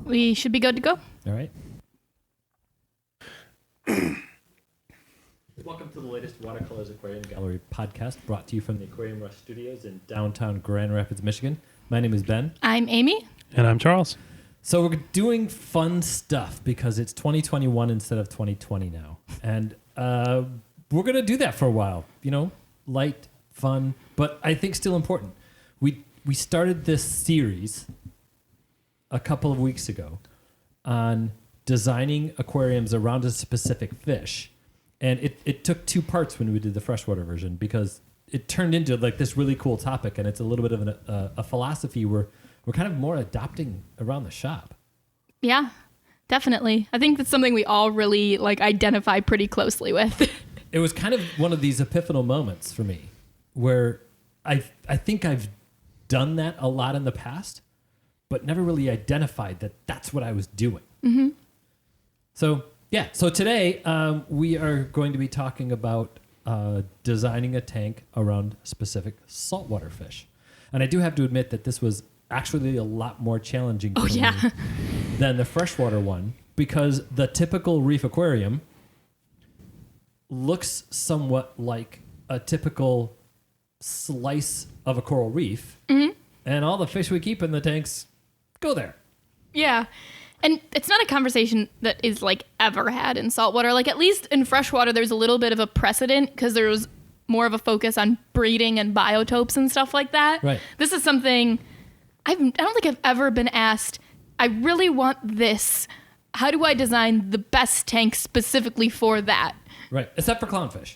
we should be good to go. All right. Welcome to the latest Watercolors Aquarium Gallery podcast, brought to you from the Aquarium Rush Studios in downtown Grand Rapids, Michigan. My name is Ben. I'm Amy. And I'm Charles. So we're doing fun stuff because it's 2021 instead of 2020 now. And we're going to do that for a while. You know, light, fun, but I think still important. We started this series a couple of weeks ago on designing aquariums around a specific fish. And it took two parts when we did the freshwater version because it turned into like this really cool topic, and it's a little bit of a philosophy we're kind of more adopting around the shop. Yeah, definitely. I think that's something we all really like identify pretty closely with. It was kind of one of these epiphanal moments for me where I think I've done that a lot in the past, but never really identified that that's what I was doing. Mm-hmm. So today we are going to be talking about designing a tank around specific saltwater fish. And I do have to admit that this was actually a lot more challenging for me than the freshwater one, because the typical reef aquarium looks somewhat like a typical slice of a coral reef, and all the fish we keep in the tanks go there. Yeah. And it's not a conversation that is like ever had in saltwater. Like at least in freshwater, there's a little bit of a precedent because there was more of a focus on breeding and biotopes and stuff like that. Right. This is something I don't think I've ever been asked, I really want this. How do I design the best tank specifically for that? Right. Except for clownfish.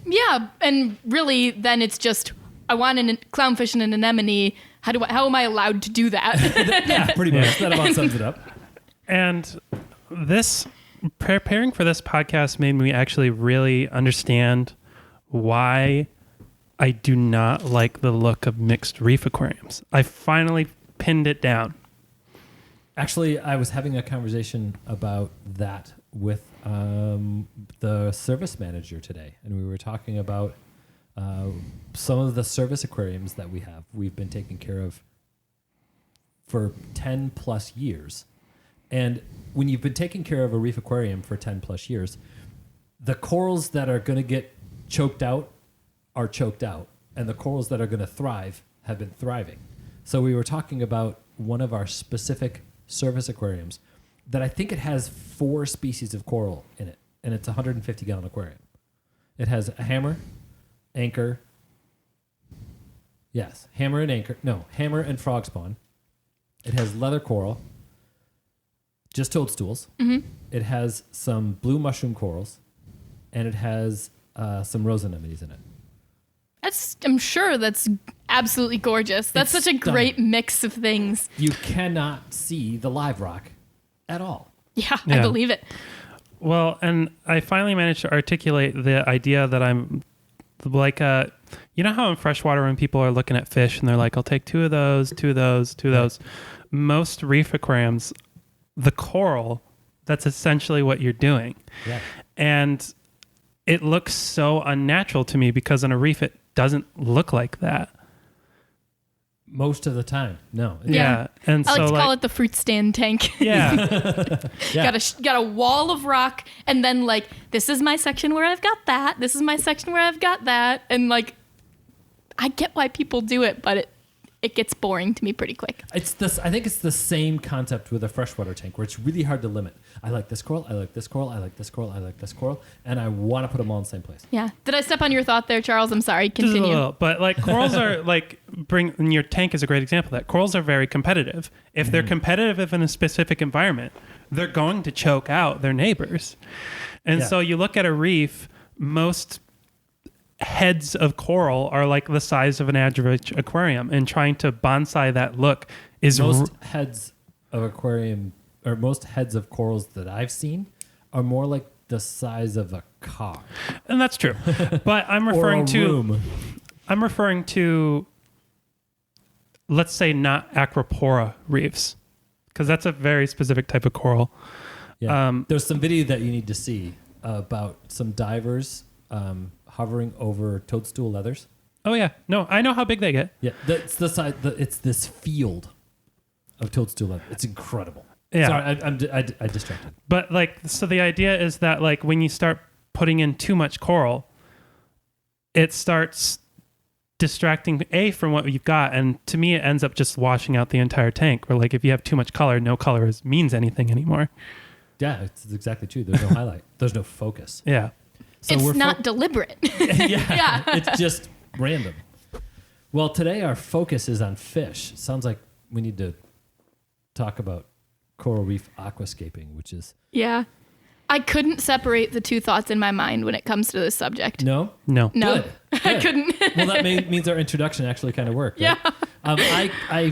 Yeah. And really then it's just, I want a clownfish and an anemone. How am I allowed to do that? Yeah, pretty much. That about sums it up. And this preparing for this podcast made me actually really understand why I do not like the look of mixed reef aquariums. I finally pinned it down. Actually, I was having a conversation about that with the service manager today, and we were talking about some of the service aquariums that we have. We've been taking care of for 10 plus years. And when you've been taking care of a reef aquarium for 10 plus years, the corals that are going to get choked out are choked out, and the corals that are going to thrive have been thriving. So we were talking about one of our specific service aquariums that I think it has 4 species of coral in it, and it's a 150-gallon aquarium. It has a hammer, anchor, hammer and frog spawn. It has leather coral, just toadstools. Mm-hmm. It has some blue mushroom corals, and it has some rose anemones in it. I'm sure that's absolutely gorgeous. That's It's such a stunning. great mix of things. You cannot see the live rock at all. Yeah, I believe it. Well, and I finally managed to articulate the idea that I'm like you know how in freshwater when people are looking at fish and they're like, I'll take 2 of those, 2 of those, 2 of those. Most reef aquariums, the coral, that's essentially what you're doing. Yeah. And it looks so unnatural to me because in a reef, it doesn't look like that. Most of the time, no. Yeah. And I like so to call it the fruit stand tank. Yeah. Yeah. got a wall of rock, and then like, this is my section where I've got that. This is my section where I've got that. And like, I get why people do it, but it gets boring to me pretty quick. I think it's the same concept with a freshwater tank where it's really hard to limit. I like this coral, I like this coral, I like this coral, I like this coral, and I want to put them all in the same place. Yeah. Did I step on your thought there, Charles? I'm sorry. Just a Continue. little, but like corals are like and your tank is a great example of that. Corals are very competitive. If they're competitive in a specific environment, they're going to choke out their neighbors. And so you look at a reef, most heads of coral are like the size of an average aquarium, and trying to bonsai that look is Most heads of aquarium, or most heads of corals that I've seen, are more like the size of a car. and that's true. But I'm referring to let's say not acropora reefs, because that's a very specific type of coral. Yeah. There's some video that you need to see about some divers hovering over toadstool leathers. Oh yeah, no, I know how big they get. Yeah, that's the side. It's this field of toadstool leather. It's incredible. Yeah. Sorry, I distracted. But like, so the idea is that like when you start putting in too much coral, it starts distracting from what you've got, and to me it ends up just washing out the entire tank. Where like if you have too much color, no color means anything anymore. Yeah, it's exactly true. There's no highlight. There's no focus. Yeah. So it's not deliberate. yeah, it's just random. Well, today our focus is on fish. Sounds like we need to talk about coral reef aquascaping, which is... Yeah. I couldn't separate the two thoughts in my mind when it comes to this subject. No? No. Good. I couldn't. Well, that means our introduction actually kind of worked. Right? Yeah.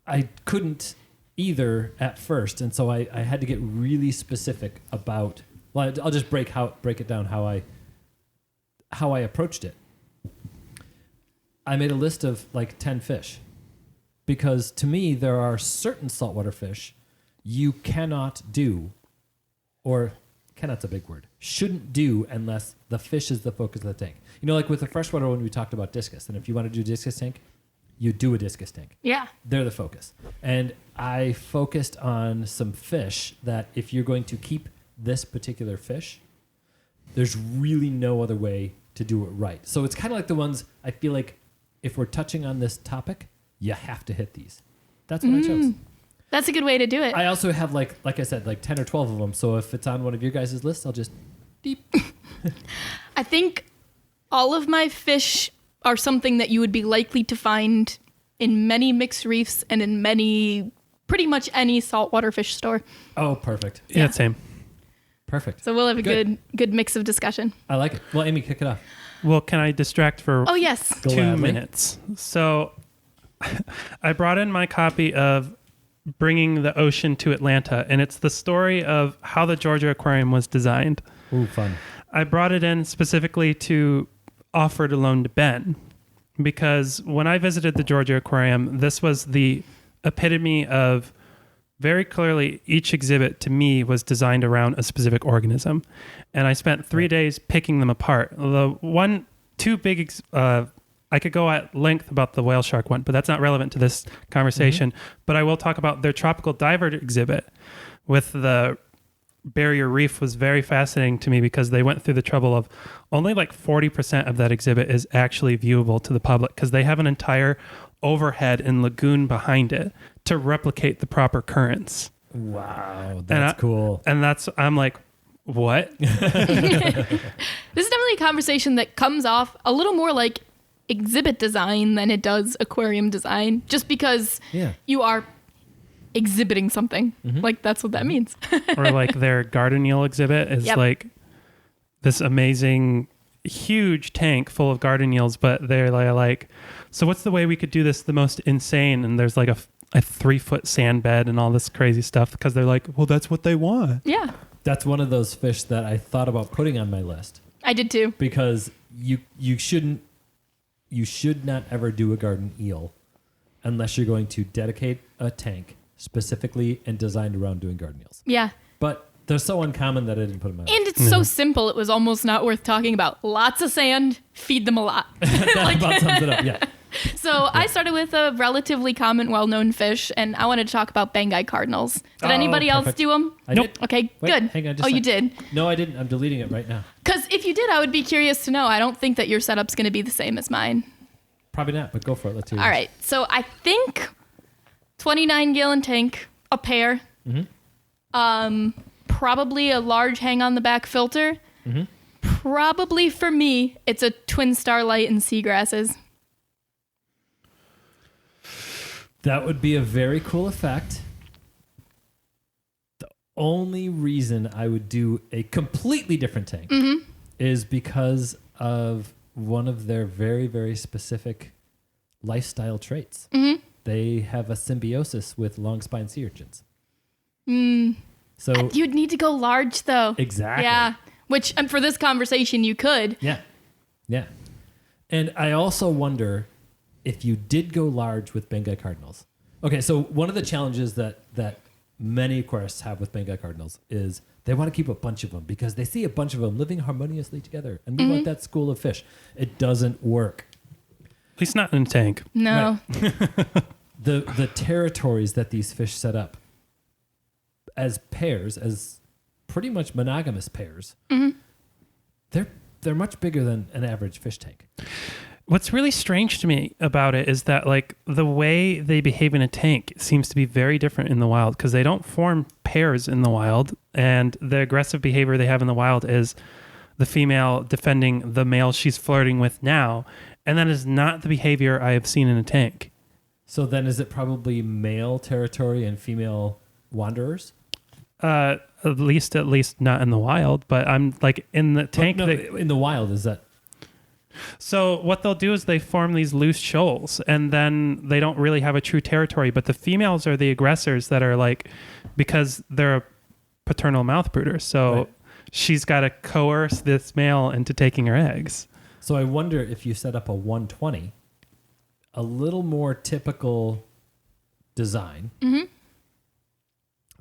I couldn't either at first, and so I had to get really specific about... Well, I'll just break it down how I approached it. I made a list of like 10 fish because to me there are certain saltwater fish you cannot do, or cannot's a big word, shouldn't do unless the fish is the focus of the tank. You know, like with the freshwater one, we talked about discus, and if you want to do a discus tank, you do a discus tank. Yeah. They're the focus. And I focused on some fish that if you're going to keep this particular fish, there's really no other way to do it right. So it's kind of like the ones I feel like if we're touching on this topic, you have to hit these. That's what I chose. That's a good way to do it. I also have like I said, like 10 or 12 of them. So if it's on one of your guys' lists, I'll just deep. I think all of my fish are something that you would be likely to find in many mixed reefs and in pretty much any saltwater fish store. Oh, perfect. Yeah, same. Perfect. So we'll have a good mix of discussion. I like it. Well, Amy, kick it off. Well, can I distract for Oh, yes. 2 minutes? So I brought in my copy of Bringing the Ocean to Atlanta, and it's the story of how the Georgia Aquarium was designed. Ooh, fun. I brought it in specifically to offer to loan to Ben, because when I visited the Georgia Aquarium, this was the epitome of very clearly each exhibit to me was designed around a specific organism. And I spent 3 days picking them apart. The two big, I could go at length about the whale shark one, but that's not relevant to this conversation. Mm-hmm. But I will talk about their tropical diver exhibit with the barrier reef was very fascinating to me because they went through the trouble of only like 40% of that exhibit is actually viewable to the public because they have an entire overhead and lagoon behind it to replicate the proper currents. Wow, that's cool. And I'm like, what? This is definitely a conversation that comes off a little more like exhibit design than it does aquarium design, just because you are exhibiting something. Mm-hmm. Like that's what that means. Or like their garden eel exhibit is like this amazing huge tank full of garden eels, but they're like, so what's the way we could do this the most insane? And there's like a 3-foot sand bed and all this crazy stuff because they're like, well, that's what they want. Yeah. That's one of those fish that I thought about putting on my list. I did too. Because you should not ever do a garden eel unless you're going to dedicate a tank specifically and designed around doing garden eels. Yeah. But they're so uncommon that I didn't put them on. And it's so simple, it was almost not worth talking about. Lots of sand, feed them a lot. That about sums it up, yeah. So I started with a relatively common, well-known fish, and I wanted to talk about Bengai cardinals. Did anybody else do them? I did. Okay, Wait, good. hang on just a you second. did? No, I didn't. I'm deleting it right now. Because if you did, I would be curious to know. I don't think that your setup's going to be the same as mine. Probably not, but go for it. Let's hear it. All right. So I think 29-gallon tank, a pair. Mm-hmm. Probably a large hang-on-the-back filter. Mm-hmm. Probably for me, it's a twin starlight and seagrasses. That would be a very cool effect. The only reason I would do a completely different tank is because of one of their very, very specific lifestyle traits. Mm-hmm. They have a symbiosis with long spine sea urchins. So you'd need to go large, though. Exactly. Yeah. Which, and for this conversation, you could. Yeah. Yeah. And I also wonder if you did go large with Bengai cardinals. Okay, so one of the challenges that many aquarists have with Bengai cardinals is they want to keep a bunch of them because they see a bunch of them living harmoniously together, and we want that school of fish. It doesn't work. At least not in a tank. No. Right. The territories that these fish set up as pairs, as pretty much monogamous pairs, they're much bigger than an average fish tank. What's really strange to me about it is that like the way they behave in a tank seems to be very different in the wild because they don't form pairs in the wild, and the aggressive behavior they have in the wild is the female defending the male she's flirting with now, and that is not the behavior I have seen in a tank. So then is it probably male territory and female wanderers? At least not in the wild, but I'm like in the tank. No, in the wild, is that? So what they'll do is they form these loose shoals, and then they don't really have a true territory. But the females are the aggressors that are like, because they're a paternal mouth brooder. So Right. she's got to coerce this male into taking her eggs. So I wonder if you set up a 120, a little more typical design. Mm-hmm.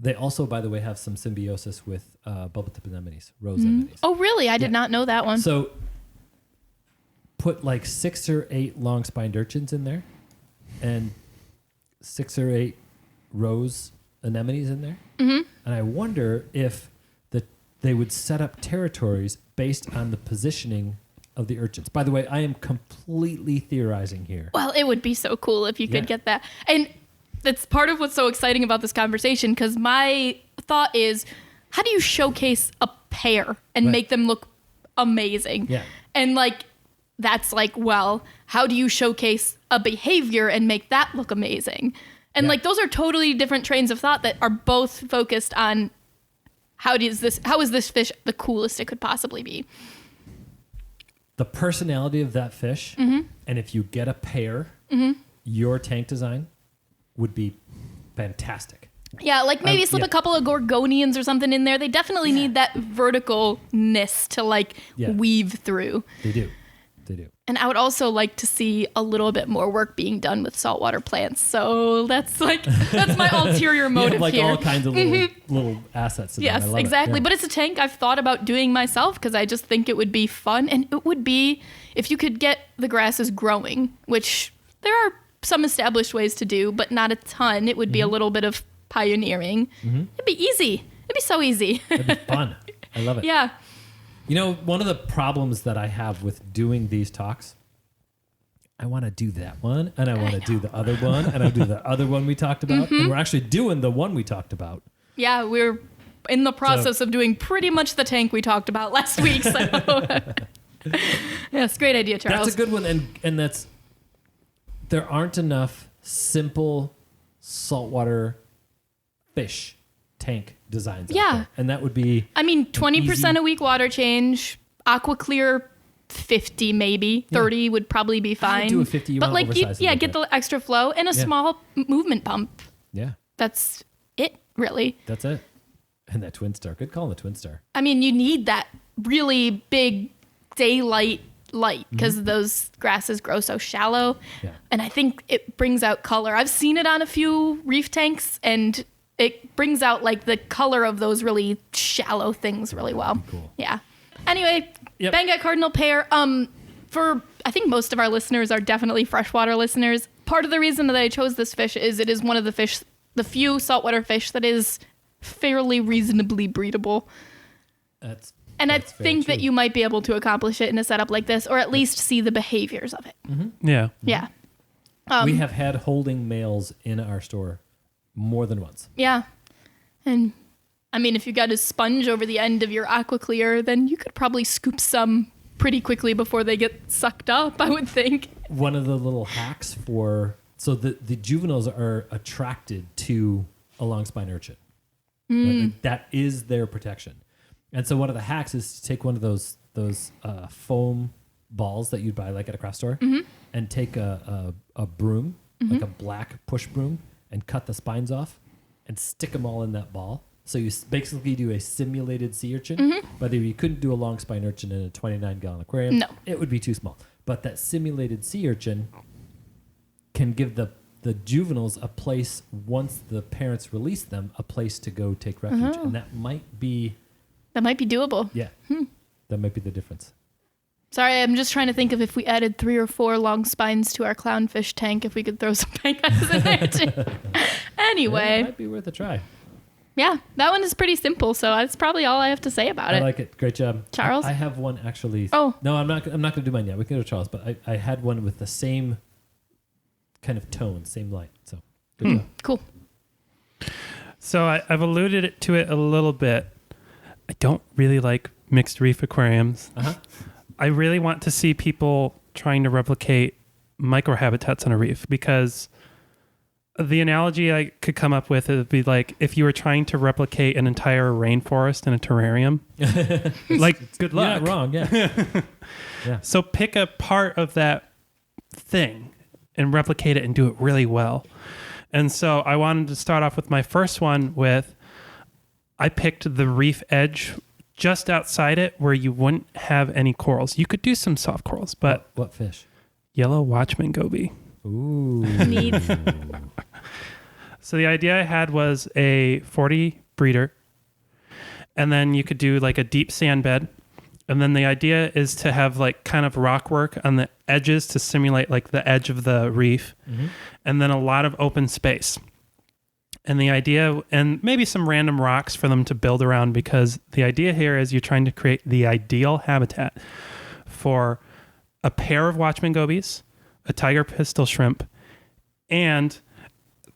They also, by the way, have some symbiosis with bubble tip anemones, rose anemones. Oh, really? I did not know that one. So put like 6 or 8 long-spined urchins in there and 6 or 8 rose anemones in there. Mm-hmm. And I wonder if they would set up territories based on the positioning of the urchins. By the way, I am completely theorizing here. Well, it would be so cool if you could Yeah. get that. And that's part of what's so exciting about this conversation, because my thought is, how do you showcase a pair and Right. make them look amazing? Yeah. And like, that's like, well, how do you showcase a behavior and make that look amazing? And Yeah. like, those are totally different trains of thought that are both focused on how is this fish the coolest it could possibly be? The personality of that fish, Mm-hmm. and if you get a pair, your tank design would be fantastic. Yeah, like maybe slip yeah. a couple of gorgonians or something in there. They definitely need that verticalness to like Yeah. weave through. They do. They do. And I would also like to see a little bit more work being done with saltwater plants. So that's my ulterior You motive have like here. all kinds of little assets. In there. I Yes, love it. exactly. Yeah. But it's a tank I've thought about doing myself because I just think it would be fun. And it would be, if you could get the grasses growing, which there are some established ways to do, but not a ton. It would be a little bit of pioneering. It'd be easy. It'd be so easy. That'd be fun. I love it. Yeah. You know, one of the problems that I have with doing these talks, I want to do that one, and I want to do the other one, and I do the other one we talked about, and we're actually doing the one we talked about. Yeah, we're in the process of doing pretty much the tank we talked about last week. So, yes, great idea, Charles. That's a good one, and that's, there aren't enough simple saltwater fish tank designs. out Yeah. there. And that would be I mean, 20% easy- a week water change, aqua clear 50 maybe, 30 would probably be fine. do a 50, you but want like you, oversized a yeah, little get bit. the extra flow and a Yeah. small movement pump. yeah, That's it, really. that's it. And that twin star, good call on the twin star. I mean, you need that really big daylight light because those grasses grow so shallow. Yeah. And I think it brings out color. I've seen it on a few reef tanks and it brings out like the color of those really shallow things really well. Cool. Yeah. Anyway, Yep. Bengal cardinal pair. For I think most of our listeners are definitely freshwater listeners. Part of the reason that I chose this fish is it is one of the few saltwater fish that is fairly reasonably breedable. That's And I That's very think that true. you might be able to accomplish it in a setup like this, or at least see the behaviors of it. Yeah. Yeah. we have had holding males in our store more than once. Yeah. And I mean, if you got a sponge over the end of your aqua clear, then you could probably scoop some pretty quickly before they get sucked up, I would think. One of the little hacks so the juveniles are attracted to a long spine urchin. Like, that is their protection. And so one of the hacks is to take one of those foam balls that you'd buy like at a craft store and take a broom, like a black push broom, and cut the spines off and stick them all in that ball. So you basically do a simulated sea urchin, but if you couldn't do a long spine urchin in a 29-gallon aquarium, No. it would be too small. But that simulated sea urchin can give the juveniles a place, once the parents release them, a place to go take refuge. And that might be, That might be doable. that might be the difference. Sorry, I'm just trying to think of if we added 3 or 4 long spines to our clownfish tank, if we could throw some pangas in there too. Yeah, it Anyway, might be worth a try. Yeah, that one is pretty simple, so that's probably all I have to say about I it. like it. Great job. Charles? I have one actually. Oh. No, I'm not going to do mine yet. We can go to Charles, but I had one with the same kind of tone, same light. So, good job. Cool. So I've alluded to it a little bit. I don't really like mixed reef aquariums. Uh-huh. I really want to see people trying to replicate microhabitats on a reef, because the analogy I could come up with would be like if you were trying to replicate an entire rainforest in a terrarium. Like, good You're luck. not wrong, yeah. So pick a part of that thing and replicate it and do it really well. And so I wanted to start off with my first one with, I picked the reef edge just outside it where you wouldn't have any corals. You could do some soft corals, but What fish? yellow watchman goby. Ooh. Neat. So the idea I had was a 40 breeder, and then you could do like a deep sand bed. And then the idea is to have like kind of rock work on the edges to simulate like the edge of the reef, and then a lot of open space. And the idea, and maybe some random rocks for them to build around, because the idea here is you're trying to create the ideal habitat for a pair of watchman gobies, a tiger pistol shrimp, and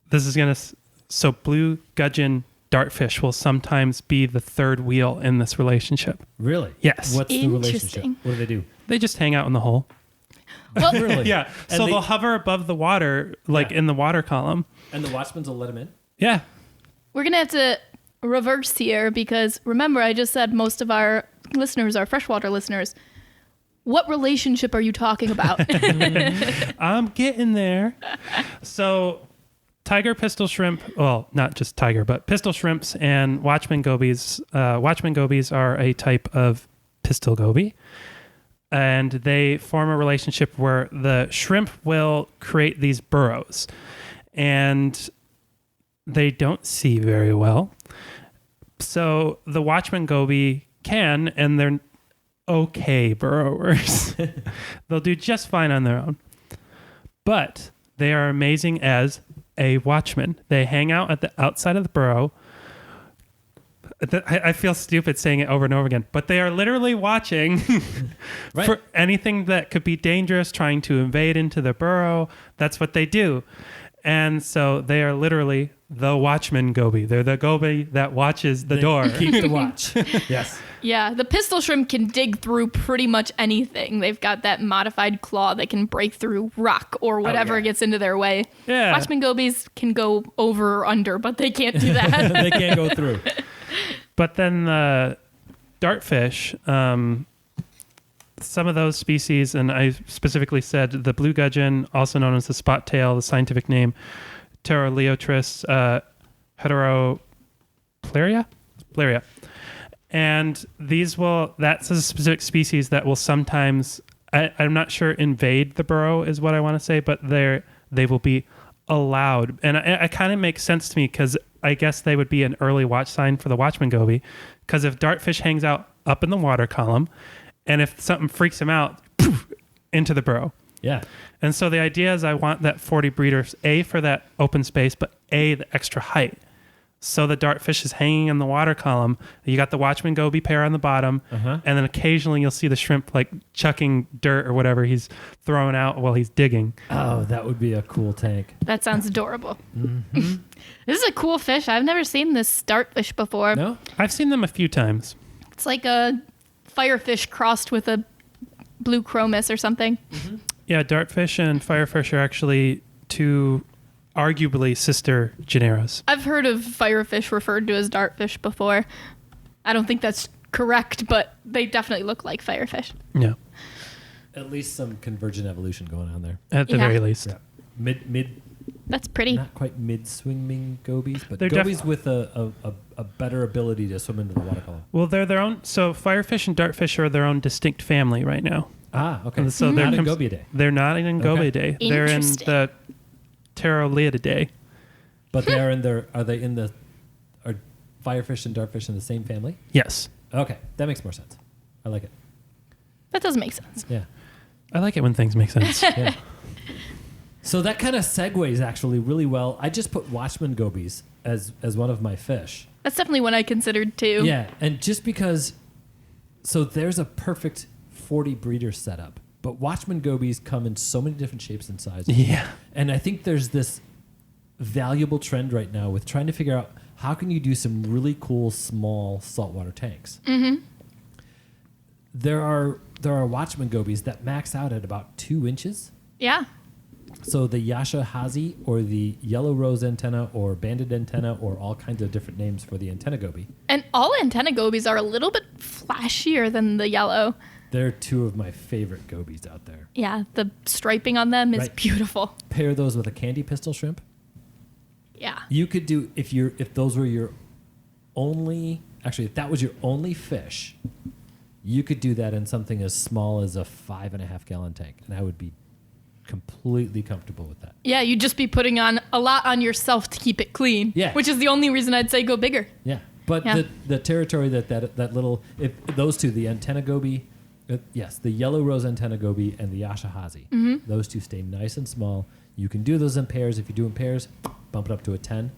this is going to, so blue gudgeon dartfish will sometimes be the third wheel in this relationship. Really? Yes. What's the relationship? Interesting. What do they do? They just hang out in the hole. Well, Really? Yeah. And So they- they'll hover above the water, like Yeah. in the water column. And the watchmans will let them in? Yeah. we're going to have to reverse here because remember, I just said most of our listeners are freshwater listeners. What relationship are you talking about? I'm getting there. So tiger pistol shrimp, well, not just tiger, but pistol shrimps and watchman gobies. Watchman gobies are a type of pistol goby, and they form a relationship where the shrimp will create these burrows, and they don't see very well. So the watchman goby can, and they're okay burrowers. They'll do just fine on their own. But they are amazing as a watchman. They hang out at the outside of the burrow. I feel stupid saying it over and over again, but they are literally watching Right. for anything that could be dangerous, trying to invade into the burrow. That's what they do. And so they are literally the watchman goby. They're the goby that watches the door. Keep the watch. Yes. Yeah, the pistol shrimp can dig through pretty much anything. They've got that modified claw that can break through rock or whatever yeah. gets into their way. Yeah. Watchman gobies can go over or under, but they can't do that. They can't go through. But then the dartfish, some of those species, and I specifically said the blue gudgeon, also known as the spot tail, the scientific name, Pteroleotris heteroplaria. And these that's a specific species that will sometimes, I'm not sure invade the burrow is what I want to say, but they will be allowed. And it kind of makes sense to me because I guess they would be an early watch sign for the watchman goby, because if dartfish hangs out up in the water column, and if something freaks him out, poof, into the burrow. Yeah. And so the idea is I want that 40 breeders, A, for that open space, but A, the extra height. So the dartfish is hanging in the water column. You got the watchman goby pair on the bottom, and then occasionally you'll see the shrimp like chucking dirt or whatever he's throwing out while he's digging. Oh, that would be a cool tank. That sounds adorable. This is a cool fish. I've never seen this dartfish before. No? I've seen them a few times. It's like a firefish crossed with a blue chromis or something. Yeah, dartfish and firefish are actually two arguably sister genera. I've heard of firefish referred to as dartfish before. I don't think that's correct, but they definitely look like firefish. Yeah, At least some convergent evolution going on there. at the Yeah. very least. Yeah. Mid, That's pretty. not quite mid-swimming gobies, but They're gobies with a better ability to swim into the water column. Well, they're their own. So firefish and dartfish are their own distinct family right now. Ah, okay. And so there not in comes- Gobiidae, They're not in Gobiidae. They're in Interesting. the Pteroleotidae. but they are are firefish and dartfish in the same family? Yes. Okay, that makes more sense. I like it. That does make sense. Yeah. I like it when things make sense. Yeah. So that kind of segues actually really well. I just put Watchman gobies as one of my fish. That's definitely one I considered too. Yeah, and just because, so there's a perfect 40 breeder setup, but Watchman gobies come in so many different shapes and sizes. Yeah. And I think there's this valuable trend right now with trying to figure out how can you do some really cool small saltwater tanks. Mm-hmm. There are Watchman gobies that max out at about 2 inches. Yeah. So the Yasha Hazi or the yellow rose antenna or banded antenna or all kinds of different names for the antenna goby. And all antenna gobies are a little bit flashier than the yellow. They're two of my favorite gobies out there. Yeah, the striping on them is Right. beautiful. Pair those with a candy pistol shrimp. Yeah. You could do if those were your only, actually if that was your only fish, you could do that in something as small as a 5.5 gallon tank, and I would be completely comfortable with that. Yeah, you'd just be putting on a lot on yourself to keep it clean. Yeah. Which is the only reason I'd say go bigger. Yeah, but Yeah. the territory that little, if those two, the antenna goby, yes, the yellow rose antenna goby and the Yasha Hazi, those two stay nice and small. You can do those in pairs. If you do in pairs, bump it up to a 10.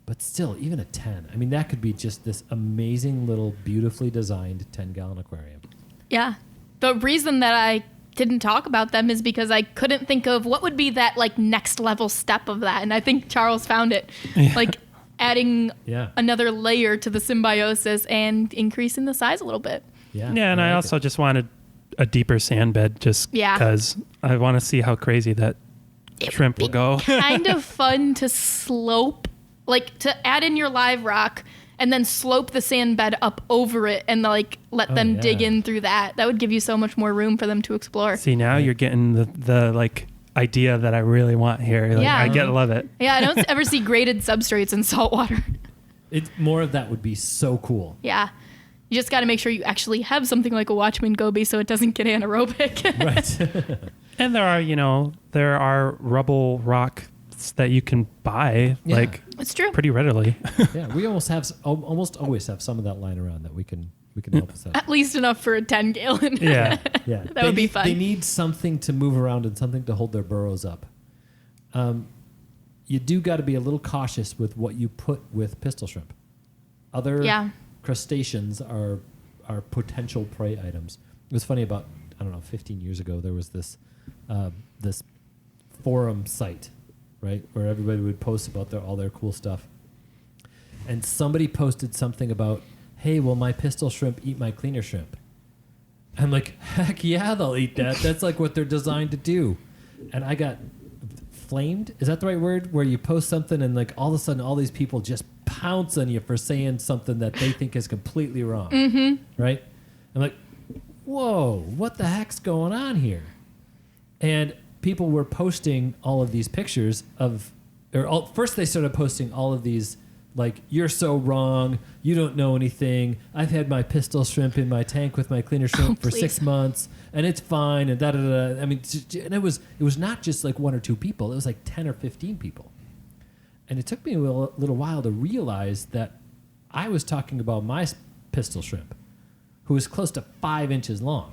But still, even a 10, I mean, that could be just this amazing little beautifully designed 10-gallon aquarium. Yeah. The reason that I didn't talk about them is because I couldn't think of what would be that like next level step of that. And I think Charles found it. Yeah. Like adding Yeah. another layer to the symbiosis and increasing the size a little bit. Yeah, Yeah, and I like also it. just wanted a deeper sand bed just Yeah. because I want to see how crazy that shrimp will go. Kind of fun to slope, like to add in your live rock and then slope the sand bed up over it and like let them dig yeah. in through that. That would give you so much more room for them to explore. See, now you're getting the like idea that I really want here. Like, Yeah. I love it. Yeah, I don't ever see graded substrates in saltwater. More of that would be so cool. Yeah. You just got to make sure you actually have something like a Watchman goby so it doesn't get anaerobic. Right. And there are rubble rocks that you can buy Yeah. like It's true. pretty readily. Yeah, we almost always have some of that lying around that we can help us out. At least enough for a 10 gallon. Yeah. Yeah, That would be fun. They need something to move around and something to hold their burrows up. You do got to be a little cautious with what you put with pistol shrimp. Other Yeah. crustaceans are potential prey items. It was funny about 15 years ago there was this this forum site, right, where everybody would post about all their cool stuff, and somebody posted something about, hey, will my pistol shrimp eat my cleaner shrimp? I'm like, heck yeah, they'll eat that. That's like what they're designed to do. And I got flamed. Is that the right word? Where you post something and like all of a sudden all these people just pounce on you for saying something that they think is completely wrong. Mm-hmm. Right? I'm like, whoa, what the heck's going on here? And people were posting all of these pictures first they started posting all of these like, you're so wrong, you don't know anything, I've had my pistol shrimp in my tank with my cleaner shrimp for please. 6 months and it's fine and da-da-da. I mean, and it was not just like 1 or 2 people, it was like 10 or 15 people. And it took me a little while to realize that I was talking about my pistol shrimp, who was close to 5 inches long.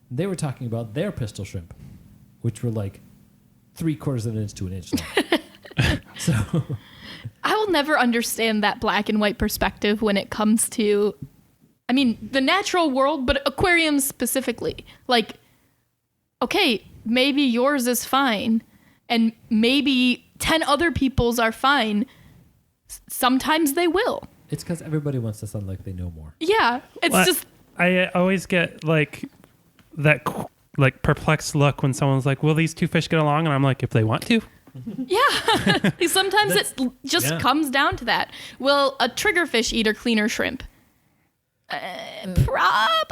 They were talking about their pistol shrimp, which were like 3/4 of an inch to an inch long. So I will never understand that black and white perspective when it comes to, I mean, the natural world, but aquariums specifically. Like, okay, maybe yours is fine, and maybe 10 other people's are fine. Sometimes they will. it's because everybody wants to sound like they know more. Yeah, it's Well, just, I always get like that like perplexed look when someone's like, will these two fish get along? And I'm like, if they want to. yeah. Sometimes it just yeah. comes down to that. Will a triggerfish eat or cleaner shrimp? Probably,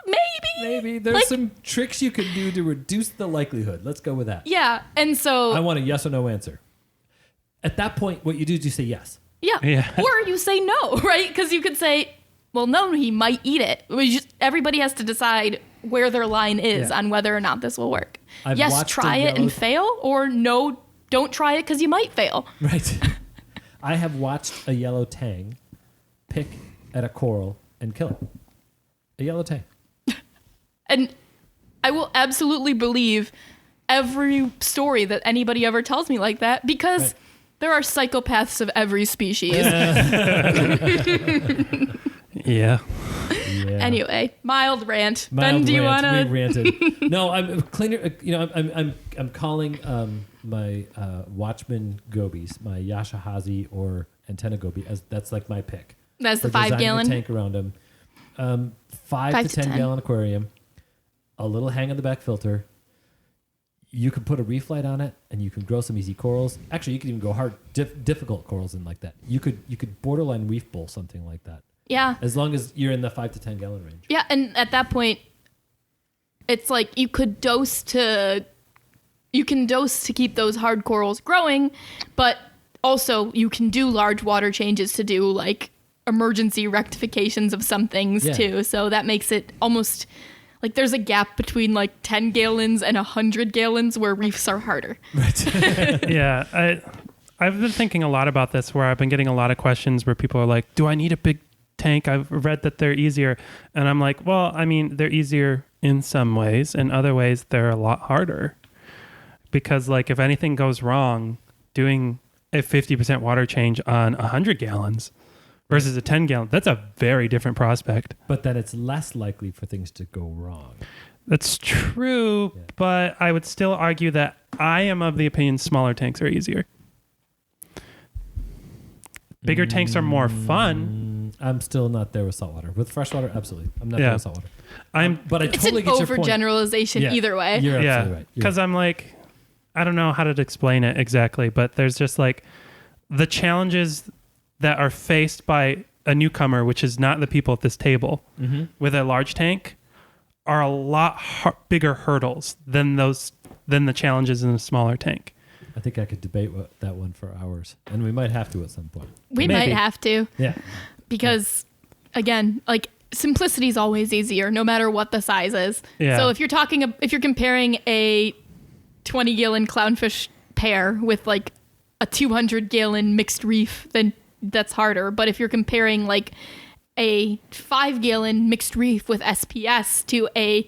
maybe. Maybe there's Like- some tricks you can do to reduce the likelihood. Let's go with that. Yeah, and so I want a yes or no answer. At that point, what you do is you say yes. yeah. Yeah. Or you say no, right? Because you could say, well, no, he might eat it. Everybody has to decide where their line is Yeah. on whether or not this will work. I've Yes, watched try a it and yellow- fail, or no, don't try it because you might fail. Right. I have watched a yellow tang pick at a coral and kill it. A yellow tang. And I will absolutely believe every story that anybody ever tells me like that because there are psychopaths of every species. Yeah. Anyway, mild rant. Ben, do you want to? We ranted. No, I'm cleaner. I'm calling my Watchman gobies, my Yashahazi or antenna goby, as that's like my pick. That's the For 5 designing gallon a tank around them. 5 to 10 gallon aquarium, a little hang on the back filter. You can put a reef light on it, and you can grow some easy corals. Actually, you could even go hard, difficult corals in like that. You could borderline reef bowl something like that. Yeah. As long as you're in the 5 to 10 gallon range. Yeah, and at that point, it's like you can dose to keep those hard corals growing, but also you can do large water changes to do like emergency rectifications of some things too. So that makes it almost like there's a gap between like 10 gallons and 100 gallons where reefs are harder. Right. Yeah. I've been thinking a lot about this where I've been getting a lot of questions where people are like, do I need a big tank? I've read that they're easier. And I'm like, well, I mean, they're easier in some ways. In other ways, they're a lot harder. Because like if anything goes wrong, doing a 50% water change on 100 gallons versus a 10 gallon, that's a very different prospect. But then it's less likely for things to go wrong. That's true, but I would still argue that I am of the opinion smaller tanks are easier. Bigger tanks are more fun. I'm still not there with saltwater. With freshwater, absolutely. I'm not there with saltwater. But I It's totally an get your point. overgeneralization either way. You're absolutely right. Because I'm like, I don't know how to explain it exactly, but there's just like the challenges that are faced by a newcomer, which is not the people at this table, with a large tank, are a lot bigger hurdles than the challenges in a smaller tank. I think I could debate that one for hours, and we might have to at some point. We might have to. Yeah. Because, again, like simplicity is always easier, no matter what the size is. Yeah. So if you're comparing a 20 gallon clownfish pair with like a 200 gallon mixed reef, then that's harder. But if you're comparing like a 5 gallon mixed reef with SPS to a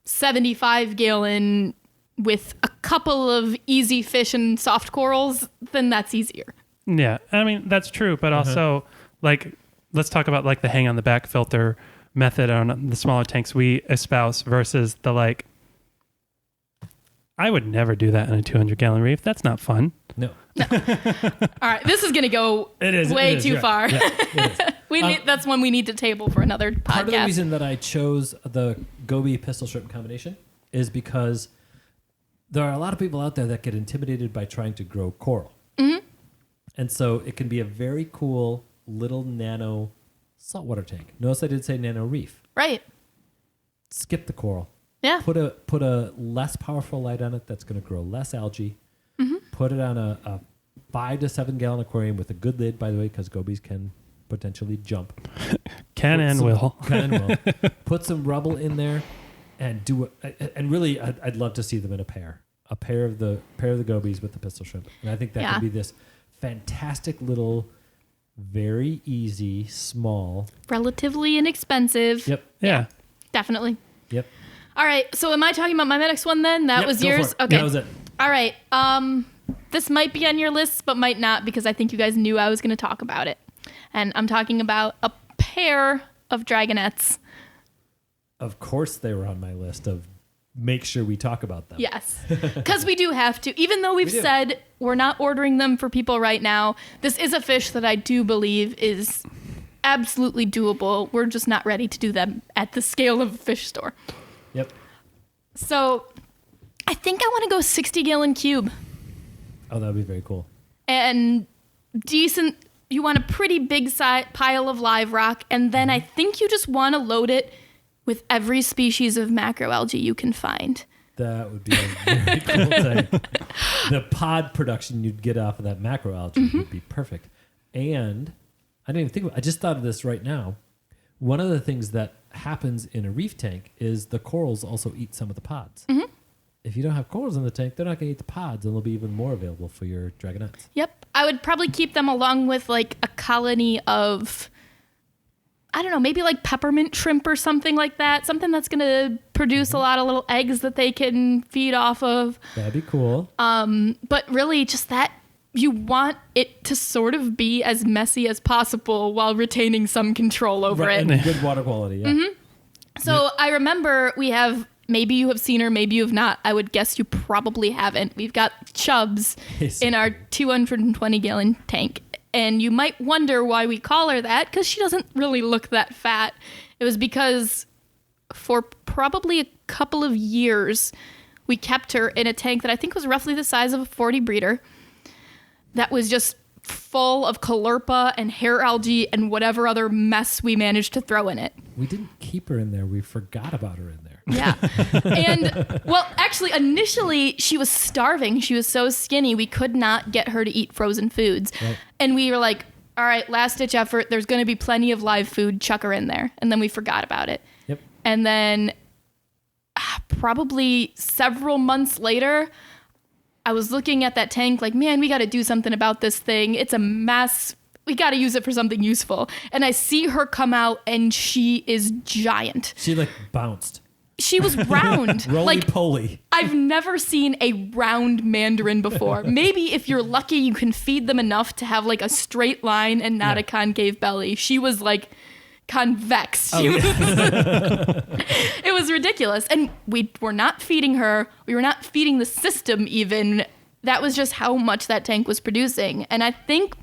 75 gallon with a couple of easy fish and soft corals, then that's easier. Yeah, I mean, that's true. But also, like, let's talk about like the hang on the back filter method on the smaller tanks we espouse versus the like, I would never do that in a 200 gallon reef. That's not fun. No. All right, this is going to go way too far. Yeah, that's one we need to table for another podcast. Part of the reason that I chose the goby pistol shrimp combination is because there are a lot of people out there that get intimidated by trying to grow coral. Mm-hmm. And so it can be a very cool little nano saltwater tank. Notice I did say nano reef. Right. Skip the coral. Yeah. Put a less powerful light on it that's going to grow less algae. Mm-hmm. Put it on a 5 to 7 gallon aquarium with a good lid, by the way, because gobies can potentially jump. Can and will. Put some rubble in there and do it. And really, I'd love to see them in a pair of the gobies with the pistol shrimp. And I think that could be this fantastic little, very easy, small, relatively inexpensive. Yep. Yeah. Definitely. Yep. All right. So am I talking about my next one then? That was yours? Okay. That was it. All right. This might be on your list, but might not because I think you guys knew I was going to talk about it. And I'm talking about a pair of dragonettes. Of course they were on my list of make sure we talk about them. Yes. Because we do have to. Even though we've said we're not ordering them for people right now, this is a fish that I do believe is absolutely doable. We're just not ready to do them at the scale of a fish store. Yep. So I think I want to go 60 gallon cube. Oh, that would be very cool. And decent, you want a pretty big pile of live rock. And then I think you just want to load it with every species of macroalgae you can find. That would be a very cool thing. The pod production you'd get off of that macroalgae would be perfect. And I didn't even think about it. I just thought of this right now. One of the things that happens in a reef tank is the corals also eat some of the pods. Mm-hmm. If you don't have corals in the tank, they're not going to eat the pods, and they'll be even more available for your dragonettes. Yep. I would probably keep them along with like a colony of, I don't know, maybe like peppermint shrimp or something like that. Something that's going to produce a lot of little eggs that they can feed off of. That'd be cool. But really just that you want it to sort of be as messy as possible while retaining some control over it. And good water quality, yeah. So I remember we have, maybe you have seen her, maybe you have not. I would guess you probably haven't. We've got chubs in our 220-gallon tank. And you might wonder why we call her that, because she doesn't really look that fat. It was because for probably a couple of years, we kept her in a tank that I think was roughly the size of a 40 breeder that was just full of caulerpa and hair algae and whatever other mess we managed to throw in it. We didn't keep her in there. We forgot about her in there. Yeah. And, well, actually, initially, she was starving. She was so skinny, we could not get her to eat frozen foods. Right. And we were like, all right, last-ditch effort. There's going to be plenty of live food. Chuck her in there. And then we forgot about it. Yep. And then probably several months later, I was looking at that tank like, man, we got to do something about this thing. It's a mess. We got to use it for something useful. And I see her come out, and she is giant. She like bounced. She was round. Roly-poly. I've never seen a round mandarin before. Maybe if you're lucky, you can feed them enough to have like a straight line and not a concave belly. She was like convex. It was ridiculous. And we were not feeding her. We were not feeding the system even. That was just how much that tank was producing. And I think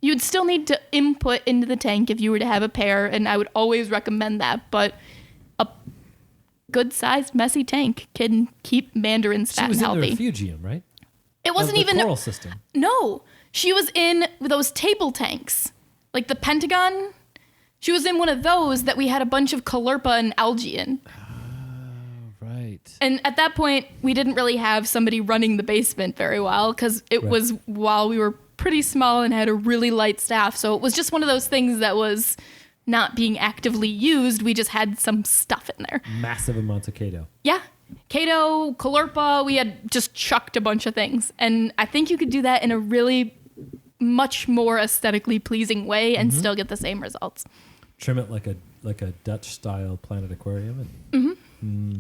you'd still need to input into the tank if you were to have a pair. And I would always recommend that. But a good-sized, messy tank can keep mandarins fat and healthy. She was in the refugium, right? It wasn't of the even coral system. No, she was in those table tanks, like the Pentagon. She was in one of those that we had a bunch of caulerpa and algae in. Right. And at that point, we didn't really have somebody running the basement very well because it was while we were pretty small and had a really light staff. So it was just one of those things that was not being actively used. We just had some stuff in there. Massive amounts of Kato. Yeah. Kato, caulerpa, we had just chucked a bunch of things. And I think you could do that in a really much more aesthetically pleasing way and still get the same results. Trim it like a Dutch style Planet Aquarium.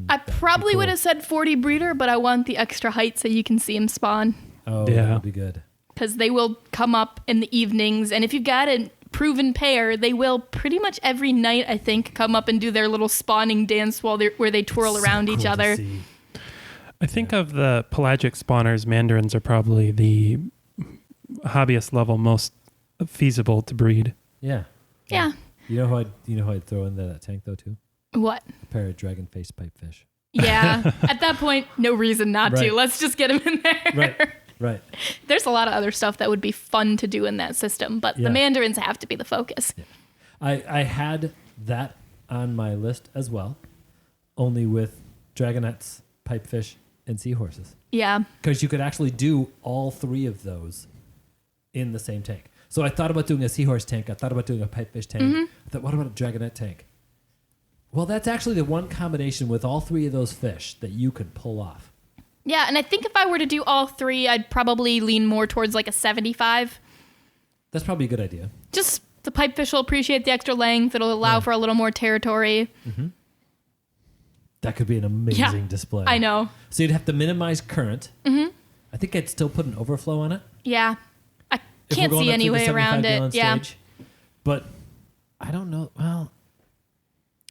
I probably would have said 40 breeder, but I want the extra height so you can see them spawn. Oh, Yeah. that would be good. Because they will come up in the evenings. And if you've got a proven pair, they will pretty much every night, I think, come up and do their little spawning dance where they twirl around each other. I think of the pelagic spawners, mandarins are probably the hobbyist level most feasible to breed. Yeah. Yeah. You know who I'd throw in that tank though too? What? A pair of dragon face pipefish. Yeah. At that point, no reason not Right. to. Let's just get them in there. Right. There's a lot of other stuff that would be fun to do in that system, but the mandarins have to be the focus. Yeah. I had that on my list as well, only with dragonettes, pipefish, and seahorses. Yeah. Because you could actually do all three of those in the same tank. So I thought about doing a seahorse tank. I thought about doing a pipefish tank. I thought, what about a dragonette tank? Well, that's actually the one combination with all three of those fish that you could pull off. Yeah, and I think if I were to do all three, I'd probably lean more towards like a 75. That's probably a good idea. Just the pipefish will appreciate the extra length. It'll allow for a little more territory. That could be an amazing display. I know. So you'd have to minimize current. I think I'd still put an overflow on it. Yeah. I If can't we're going see up to any the way around 75-gallon it. Yeah. stage. But I don't know. Well,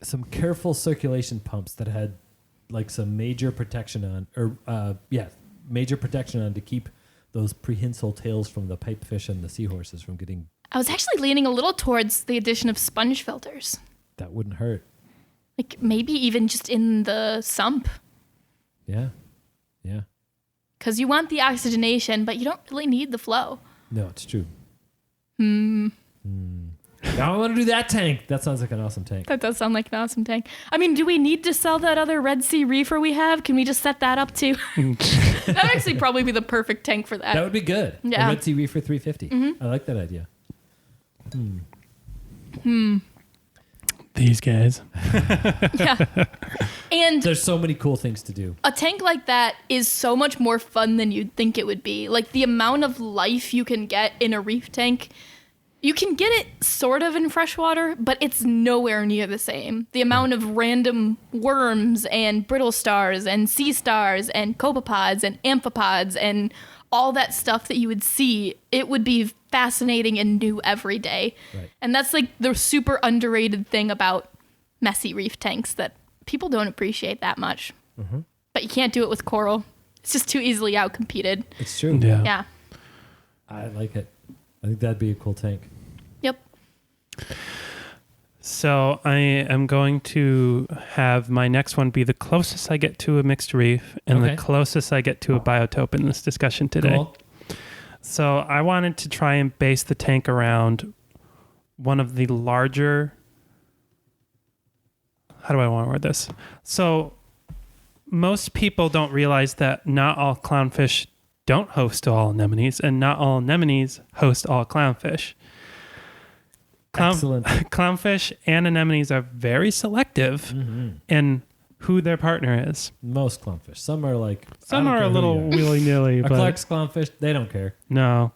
some careful circulation pumps that had like some major protection on, major protection on to keep those prehensile tails from the pipefish and the seahorses from getting. I was actually leaning a little towards the addition of sponge filters. That wouldn't hurt. Like maybe even just in the sump. Yeah. Because you want the oxygenation, but you don't really need the flow. No, it's true. Now I want to do that tank. That sounds like an awesome tank. That does sound like an awesome tank. I mean, do we need to sell that other Red Sea reefer we have? Can we just set that up too? That would actually probably be the perfect tank for that. That would be good. Yeah. A Red Sea Reefer 350. I like that idea. These guys. Yeah. And There's so many cool things to do. a tank like that is so much more fun than you'd think it would be. Like the amount of life you can get in a reef tank, You can get it sort of in freshwater, but it's nowhere near the same. The amount of random worms and brittle stars and sea stars and copepods and amphipods and all that stuff that you would see, it would be fascinating and new every day. Right. And that's like the super underrated thing about messy reef tanks that people don't appreciate that much. Mm-hmm. But you can't do it with coral. It's just too easily outcompeted. It's true. Yeah. I like it. I think that'd be a cool tank. Yep. So I am going to have my next one be the closest I get to a mixed reef and the closest I get to a biotope in this discussion today. Cool. So I wanted to try and base the tank around one of the larger... How do I want to word this? So most people don't realize that not all clownfish don't host all anemones, and not all anemones host all clownfish. Excellent. Clownfish and anemones are very selective in who their partner is. Most clownfish. Some are like... Some are a little willy-nilly. Our but Clark's clownfish, they don't care. No.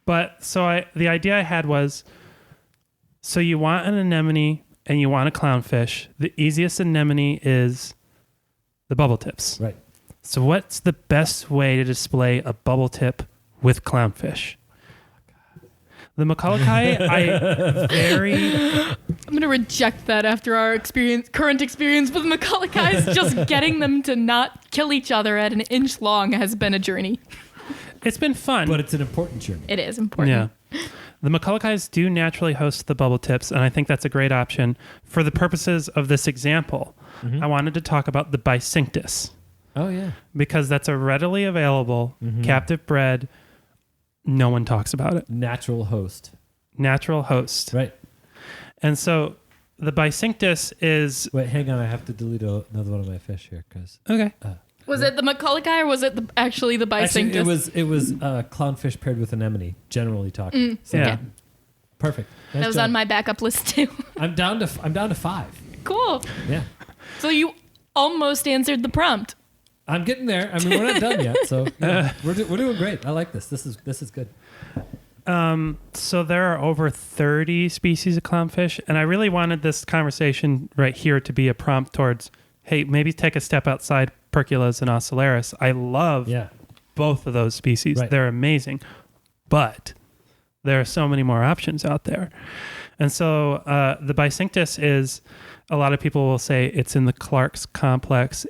But so the idea I had was, so you want an anemone and you want a clownfish. The easiest anemone is the bubble tips. Right. So what's the best way to display a bubble tip with clownfish? The Maccullochi, I'm going to reject that after our current experience with Maccullochis. Just getting them to not kill each other at an inch long has been a journey. It's been fun. But it's an important journey. It is important. Yeah. The Maccullochis do naturally host the bubble tips, and I think that's a great option. For the purposes of this example, I wanted to talk about the Bisinctus. Oh, yeah. Because that's a readily available, captive bred. No one talks about it. Natural host. Natural host. Right. And so the Bisinctus is... Wait, hang on. I have to delete another one of my fish here. Okay. Was it the Maccullochi or was it actually the Bisinctus? Actually, it was clownfish paired with anemone, generally talking. So, yeah. Perfect. Nice that was job. on my backup list too. I'm down to 5. Cool. Yeah. So you almost answered the prompt. I'm getting there. I mean, we're not done yet, so we're doing great. I like this. This is good. So there are over 30 species of clownfish, and I really wanted this conversation right here to be a prompt towards, hey, maybe take a step outside Perculus and Ocellaris. I love both of those species. Right. They're amazing, but there are so many more options out there. And so the Bisinctus is, a lot of people will say it's in the Clark's complex.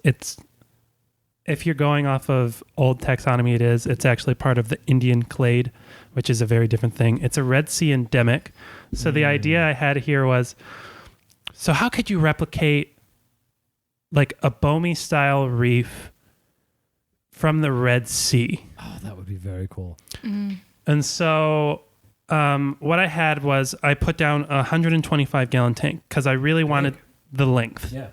If you're going off of old taxonomy, it's actually part of the Indian clade, which is a very different thing. It's a Red Sea endemic. So the idea I had here was, so how could you replicate like a Bomi style reef from the Red Sea? Oh, that would be very cool. And so what I had was I put down a 125 gallon tank because I really wanted the length. Yeah.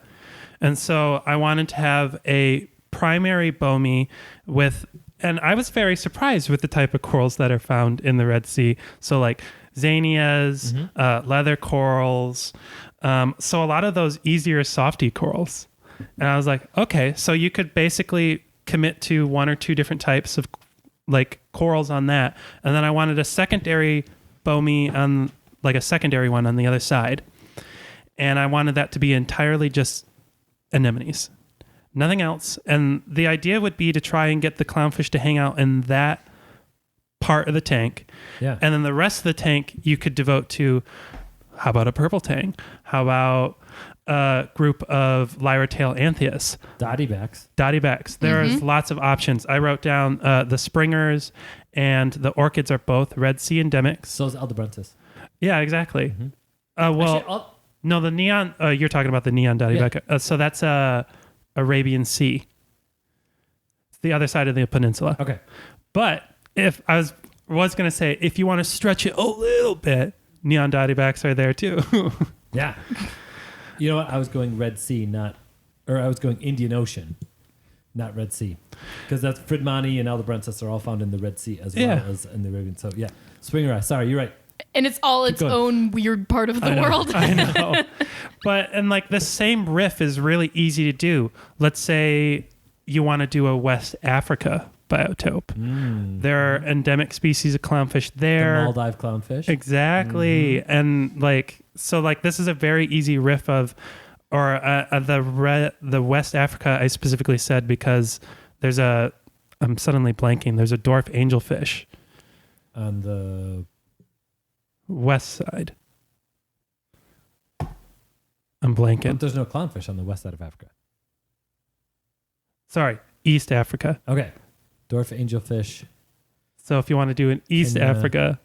And so I wanted to have a primary Bomi with, and I was very surprised with the type of corals that are found in the Red Sea. So like Zanias, leather corals. So a lot of those easier softy corals. And I was like, okay, so you could basically commit to one or two different types of like corals on that. And then I wanted a secondary Bomi on like a secondary one on the other side. And I wanted that to be entirely just anemones. Nothing else. And the idea would be to try and get the clownfish to hang out in that part of the tank. Yeah. And then the rest of the tank you could devote to, how about a purple tang? How about a group of lyra-tail anthias? Dottybacks. There's lots of options. I wrote down the springers and the orchids are both Red Sea endemics. So is Aldebrantis. Yeah, exactly. No, the neon, you're talking about the neon dottyback. Yeah. So that's Arabian Sea. It's the other side of the peninsula. Okay. But if I was going to say, if you want to stretch it a little bit, neon dottybacks are there too. Yeah. You know what? I was going Red Sea, I was going Indian Ocean, not Red Sea. Because that's Fridmani and Aldebrantis are all found in the Red Sea as well as in the Arabian. So yeah, Springer, sorry, you're right. And it's all its own weird part of the world. I know. And like the same riff is really easy to do. Let's say you want to do a West Africa biotope. There are endemic species of clownfish there. The Maldive clownfish. Exactly. And like, so like this is a very easy riff of, or the West Africa I specifically said because I'm suddenly blanking. There's a dwarf angelfish On the west side. I'm blanking. But there's no clownfish on the west side of Africa. Sorry, East Africa. Okay. Dwarf angelfish. So if you want to do an East Kenya. Africa,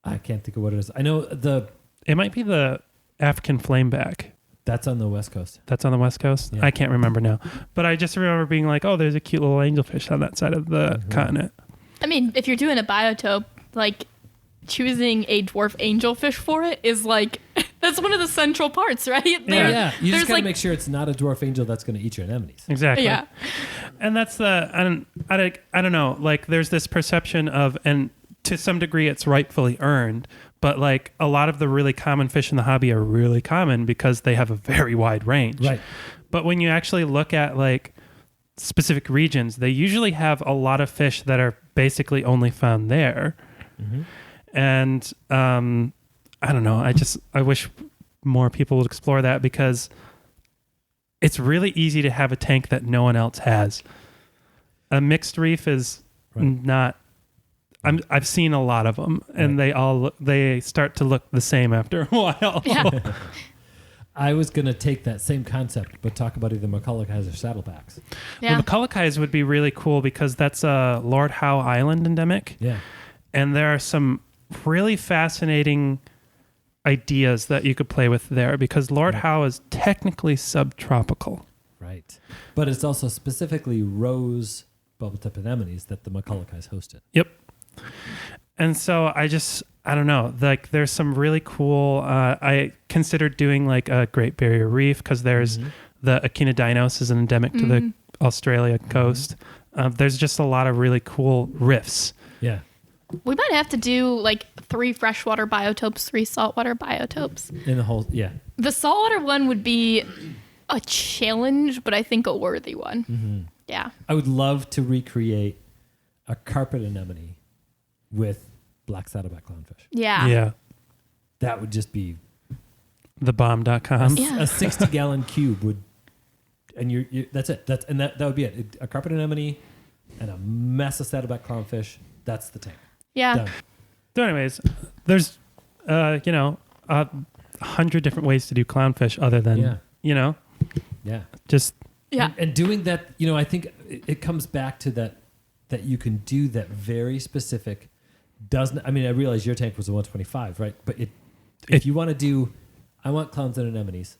I can't think of what it is. I know it might be the African flameback. that's on the west coast. That's on the West Coast? Yeah. I can't remember now. But I just remember being like, oh, there's a cute little angelfish on that side of the continent. I mean, if you're doing a biotope, like choosing a dwarf angelfish for it is like that's one of the central parts, right? Yeah. Yeah. You just gotta like- make sure it's not a dwarf angel that's gonna eat your anemones. Exactly. Yeah. And that's I don't know, like there's this perception of, and to some degree it's rightfully earned, but like a lot of the really common fish in the hobby are really common because they have a very wide range. Right. But when you actually look at like specific regions, they usually have a lot of fish that are basically only found there. Mm-hmm. And I don't know, I wish more people would explore that because it's really easy to have a tank that no one else has. A mixed reef is not. I've seen a lot of them, and they start to look the same after a while. Yeah. I was gonna take that same concept, but talk about either McCulloch's or saddlebacks. Yeah. The McCulloch's would be really cool because that's a Lord Howe Island endemic, Yeah. and there are some really fascinating ideas that you could play with there because Lord Howe is technically subtropical. Right. But it's also specifically rose bubble tip anemones that the McCulloch's hosted. Yep. And so I don't know, like there's some really cool, I considered doing like a Great Barrier Reef because there's the Echinodynos is an endemic to the Australia coast. There's just a lot of really cool riffs. Yeah. We might have to do like 3 freshwater biotopes, 3 saltwater biotopes. In the whole, yeah. The saltwater one would be a challenge, but I think a worthy one. Mm-hmm. Yeah. I would love to recreate a carpet anemone with black saddleback clownfish. Yeah. Yeah. That would just be Thebomb.com. Yeah. a 60-gallon cube would, and you that's it. That would be it. A carpet anemone and a mess of saddleback clownfish. That's the tank. Yeah. Done. So anyways, there's, 100 different ways to do clownfish other than, Yeah. just, Yeah. And doing that, I think it comes back to that you can do that very specific. I realize your tank was a 125, right? But if you want to do, I want clowns and anemones,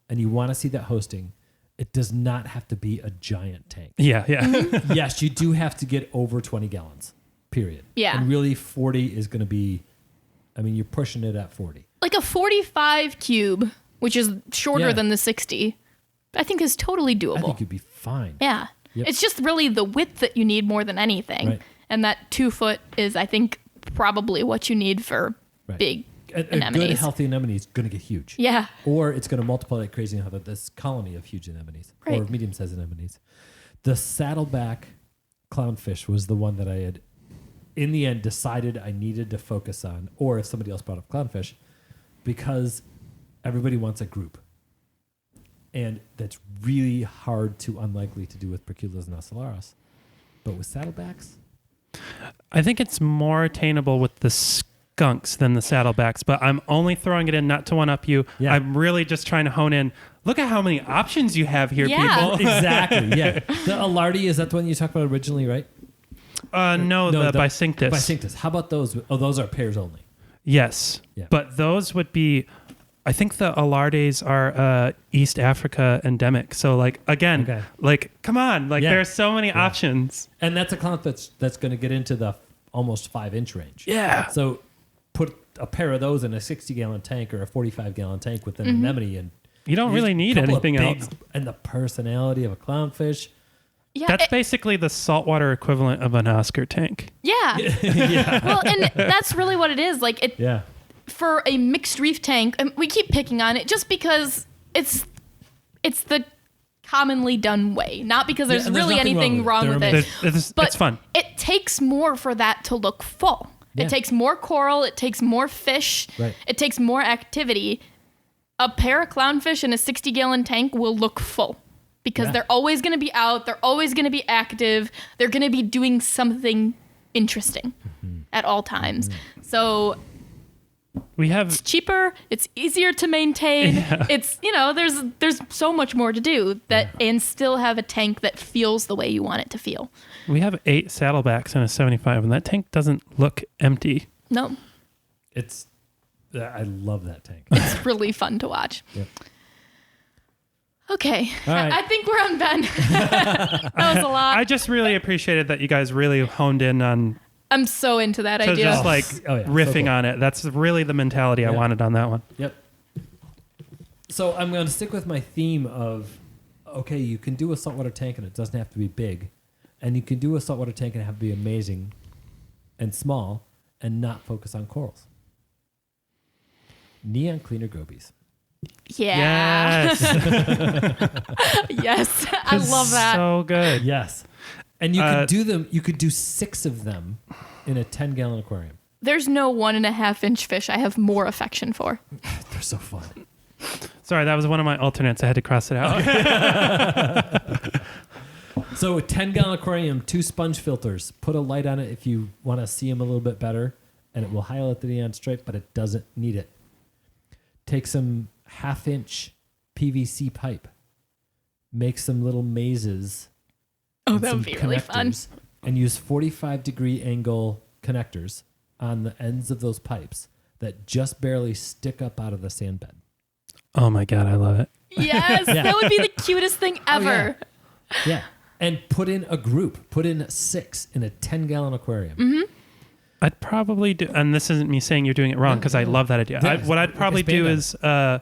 and you want to see that hosting, it does not have to be a giant tank. yeah. Yes, you do have to get over 20 gallons, period. Yeah. And really 40 is going to be, you're pushing it at 40. Like a 45 cube, which is shorter Yeah. than the 60, I think is totally doable. I think you'd be fine. Yeah. Yep. It's just really the width that you need more than anything. Right. And that 2 foot is, I think, probably what you need for Right. big A good, anemones. healthy anemone is going to get huge. Yeah. Or it's going to multiply like crazy and have this colony of huge anemones or Right. medium-sized anemones. The saddleback clownfish was the one that I had, in the end, decided I needed to focus on, or if somebody else brought up clownfish, because everybody wants a group. And that's really hard to unlikely to do with Proculus and Ocellaris. But with saddlebacks, I think it's more attainable with the skunks than the saddlebacks, but I'm only throwing it in not to one-up you. Yeah. I'm really just trying to hone in. Look at how many options you have here, Yeah. people. exactly, yeah. The Alardi, is that the one you talked about originally, right? No, the Bisinctus. Bisinctus. How about those? Oh, those are pairs only. Yes. Yeah. But those would be, I think the Alardes are East Africa endemic. So like, again, Okay. like, come on, like Yeah. there's so many options. And that's a clown that's going to get into the almost 5-inch range. Yeah. So put a pair of those in a 60-gallon tank or a 45-gallon tank with an Mm-hmm. anemone, and You don't really need couple of anything big- else. And the personality of a clownfish. Yeah. That's basically the saltwater equivalent of an Oscar tank. Yeah. Yeah. Well, and that's really what it is. Like it Yeah. for a mixed reef tank, and we keep picking on it just because it's the commonly done way. Not because there's and there's really nothing anything wrong with it. It's fun. It takes more for that to look full. Yeah. It takes more coral. It takes more fish. Right. It takes more activity. A pair of clownfish in a 60-gallon tank will look full because they're always going to be out. They're always going to be active. They're going to be doing something interesting at all times. So We have it's cheaper. It's easier to maintain. Yeah. It's, there's so much more to do and still have a tank that feels the way you want it to feel. we have 8 saddlebacks in a 75, and that tank doesn't look empty. No, I love that tank. it's really fun to watch. Yep. Okay. All right. I think we're on Ben. That was a lot. I just really appreciated that you guys really honed in on I'm so into that so idea. just like Oh, yeah. So riffing cool. on it. That's really the mentality I Yeah. wanted on that one. Yep. So I'm going to stick with my theme of, okay, you can do a saltwater tank and it doesn't have to be big. And you can do a saltwater tank and have it be amazing and small and not focus on corals. Neon cleaner gobies. Yeah. Yes. Yes. I love that. So good. Yes. And you could do them, you could do 6 of them in a 10-gallon aquarium. There's no 1.5-inch fish I have more affection for. They're so fun. Sorry, that was one of my alternates. I had to cross it out. So a 10-gallon aquarium, 2 sponge filters. Put a light on it if you want to see them a little bit better, and it will highlight the neon stripe, but it doesn't need it. Take some 1/2-inch PVC pipe. Make some little mazes. Oh, and that some would be really fun. connectors, and use 45-degree angle connectors on the ends of those pipes that just barely stick up out of the sand bed. Oh my God, I love it. Yes. Yeah. That would be the cutest thing ever. Yeah. And put in a group. Put in 6 in a 10-gallon aquarium. Mm-hmm. I'd probably do, and this isn't me saying you're doing it wrong because I love that idea. Yeah, What I'd probably do expand is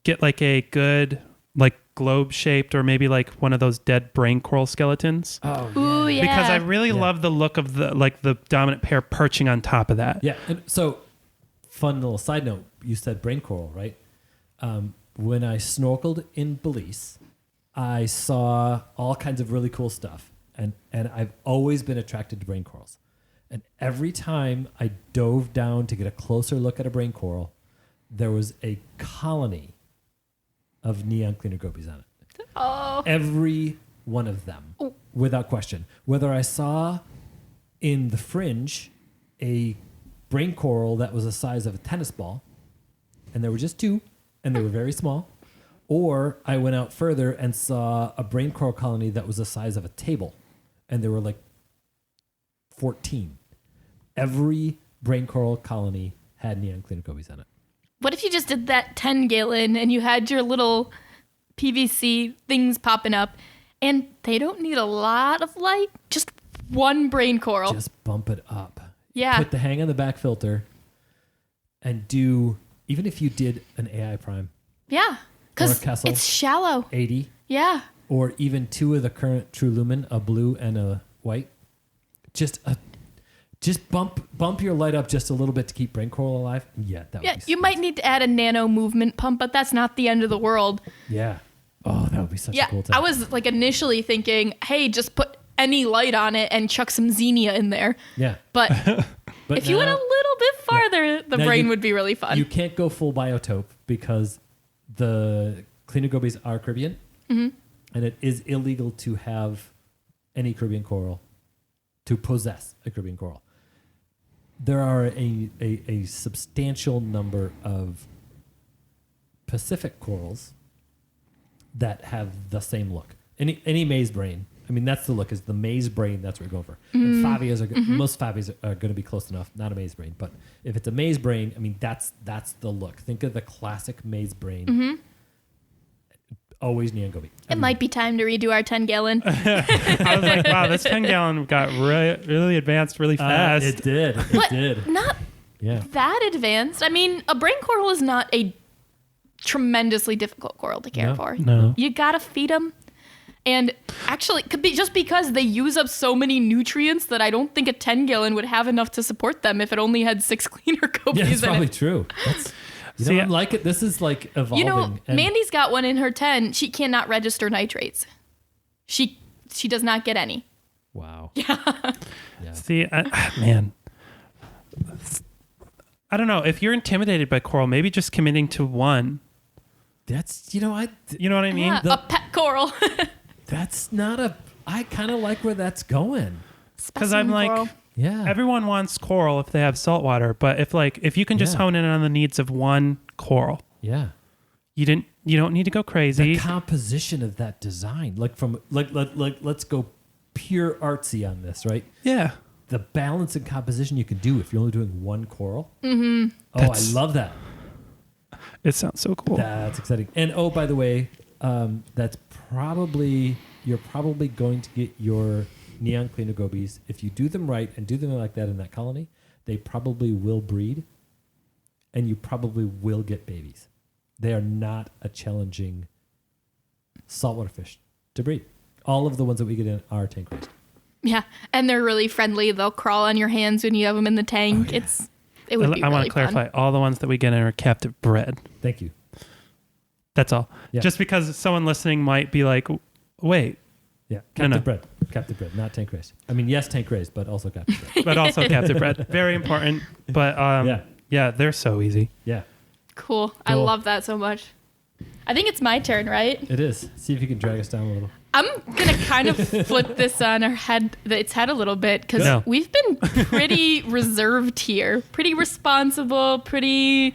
get like a good, like globe shaped or maybe like one of those dead brain coral skeletons. Oh, Ooh, yeah. Because I really Yeah. love the look of the dominant pair perching on top of that. Yeah. And so, fun little side note. You said brain coral, right? When I snorkeled in Belize, I saw all kinds of really cool stuff. And I've always been attracted to brain corals. And every time I dove down to get a closer look at a brain coral, there was a colony of neon cleaner gobies on it. Oh. Every one of them, without question. Whether I saw in the fringe a brain coral that was the size of a tennis ball, and there were just 2, and they were very small, or I went out further and saw a brain coral colony that was the size of a table, and there were like 14. Every brain coral colony had neon cleaner gobies on it. What if you just did that 10-gallon and you had your little PVC things popping up and they don't need a lot of light? Just one brain coral. Just bump it up. Yeah. Put the hang on the back filter and do, even if you did an AI prime, Yeah. Because Or a Kessel. it's shallow. 80, Yeah. or even 2 of the current True Lumen, a blue and a white. Just bump your light up just a little bit to keep brain coral alive. Yeah, that would Yeah. be You sweet. might need to add a nano movement pump, but that's not the end of the world. Yeah. Oh, that would be such Yeah. a cool time. I was like initially thinking, hey, just put any light on it and chuck some xenia in there. Yeah. But But if you went a now little bit farther, the Now brain you- would be really fun. you can't go full biotope because the cleaner gobies are Caribbean, and it is illegal to have any Caribbean coral, to possess a Caribbean coral. There are a substantial number of Pacific corals that have the same look. Any maze brain, I mean, that's the look, is the maze brain, that's what we're going for. And favias most favias are going to be close enough, not a maze brain. But if it's a maze brain, I mean, that's the look. Think of the classic maze brain. Always neon goby. It might be time to redo our 10-gallon. I was like, wow, this 10-gallon got really advanced really fast. It did. It But did. not Yeah. that advanced. I mean, a brain coral is not a tremendously difficult coral to care No. for. No. You gotta feed them. And actually, could be just because they use up so many nutrients that I don't think a 10-gallon would have enough to support them if it only had 6 cleaner gobies Yeah, that's in probably it. true. You See, know, I'm like it. This is like evolving. You know, and Mandy's got one in her 10. She cannot register nitrates. She does not get any. wow. Yeah. See, man, I don't know. If you're intimidated by coral, maybe just committing to one. That's You know what I mean? Yeah, a pet coral. that's not a. I kind of like where that's going. Because I'm like, Coral. Yeah. everyone wants coral if they have saltwater, but if you can just Yeah. hone in on the needs of one coral, Yeah. you don't need to go crazy. The composition of that design, like from let's go pure artsy on this, right? Yeah. The balance and composition you can do if you're only doing one coral. Mm-hmm. Oh, That's- I love that. It sounds so cool. That's exciting. And oh, by the way, that's probably you're probably going to get your neon cleaner gobies if you do them right and do them like that in that colony. They probably will breed, and you probably will get babies. They are not a challenging saltwater fish to breed. All of the ones that we get in are tank raised. Yeah, and they're really friendly. They'll crawl on your hands when you have them in the tank. Oh, yeah. It would be I really want to clarify, fun. all the ones that we get in are captive bred. Thank you. That's all. Yeah. Just because someone listening might be like, wait, Yeah, No, no. captive bred, not tank raised. I mean, yes, tank raised, but also captive bred. but also captive bred. Very important. But yeah, they're so easy. Yeah, Cool. I Cool. love that so much. I think it's my turn, right? it is. See if you can drag us down a little. I'm gonna kind of flip this on its head a little bit because No. we've been pretty reserved here, pretty responsible, pretty.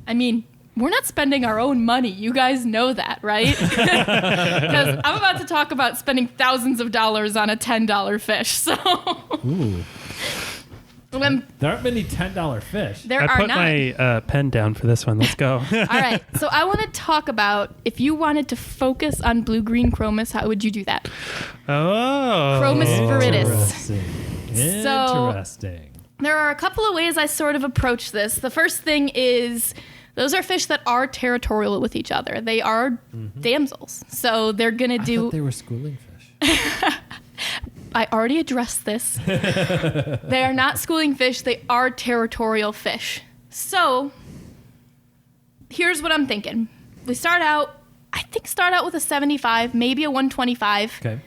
I mean, we're not spending our own money. You guys know that, right? Because I'm about to talk about spending thousands of dollars on a $10 fish. So Ooh, when there aren't many $10 fish. there I are put not. my pen down for this one. Let's go. All right. So I want to talk about if you wanted to focus on blue-green chromis, how would you do that? Oh. Chromis viridis. Interesting. So- Interesting. There are a couple of ways I sort of approach this. The first thing is those are fish that are territorial with each other. They are damsels. So they're going to I do. thought they were schooling fish. I already addressed this. They are not schooling fish, they are territorial fish. So here's what I'm thinking. We start out with a 75, maybe a 125. Okay.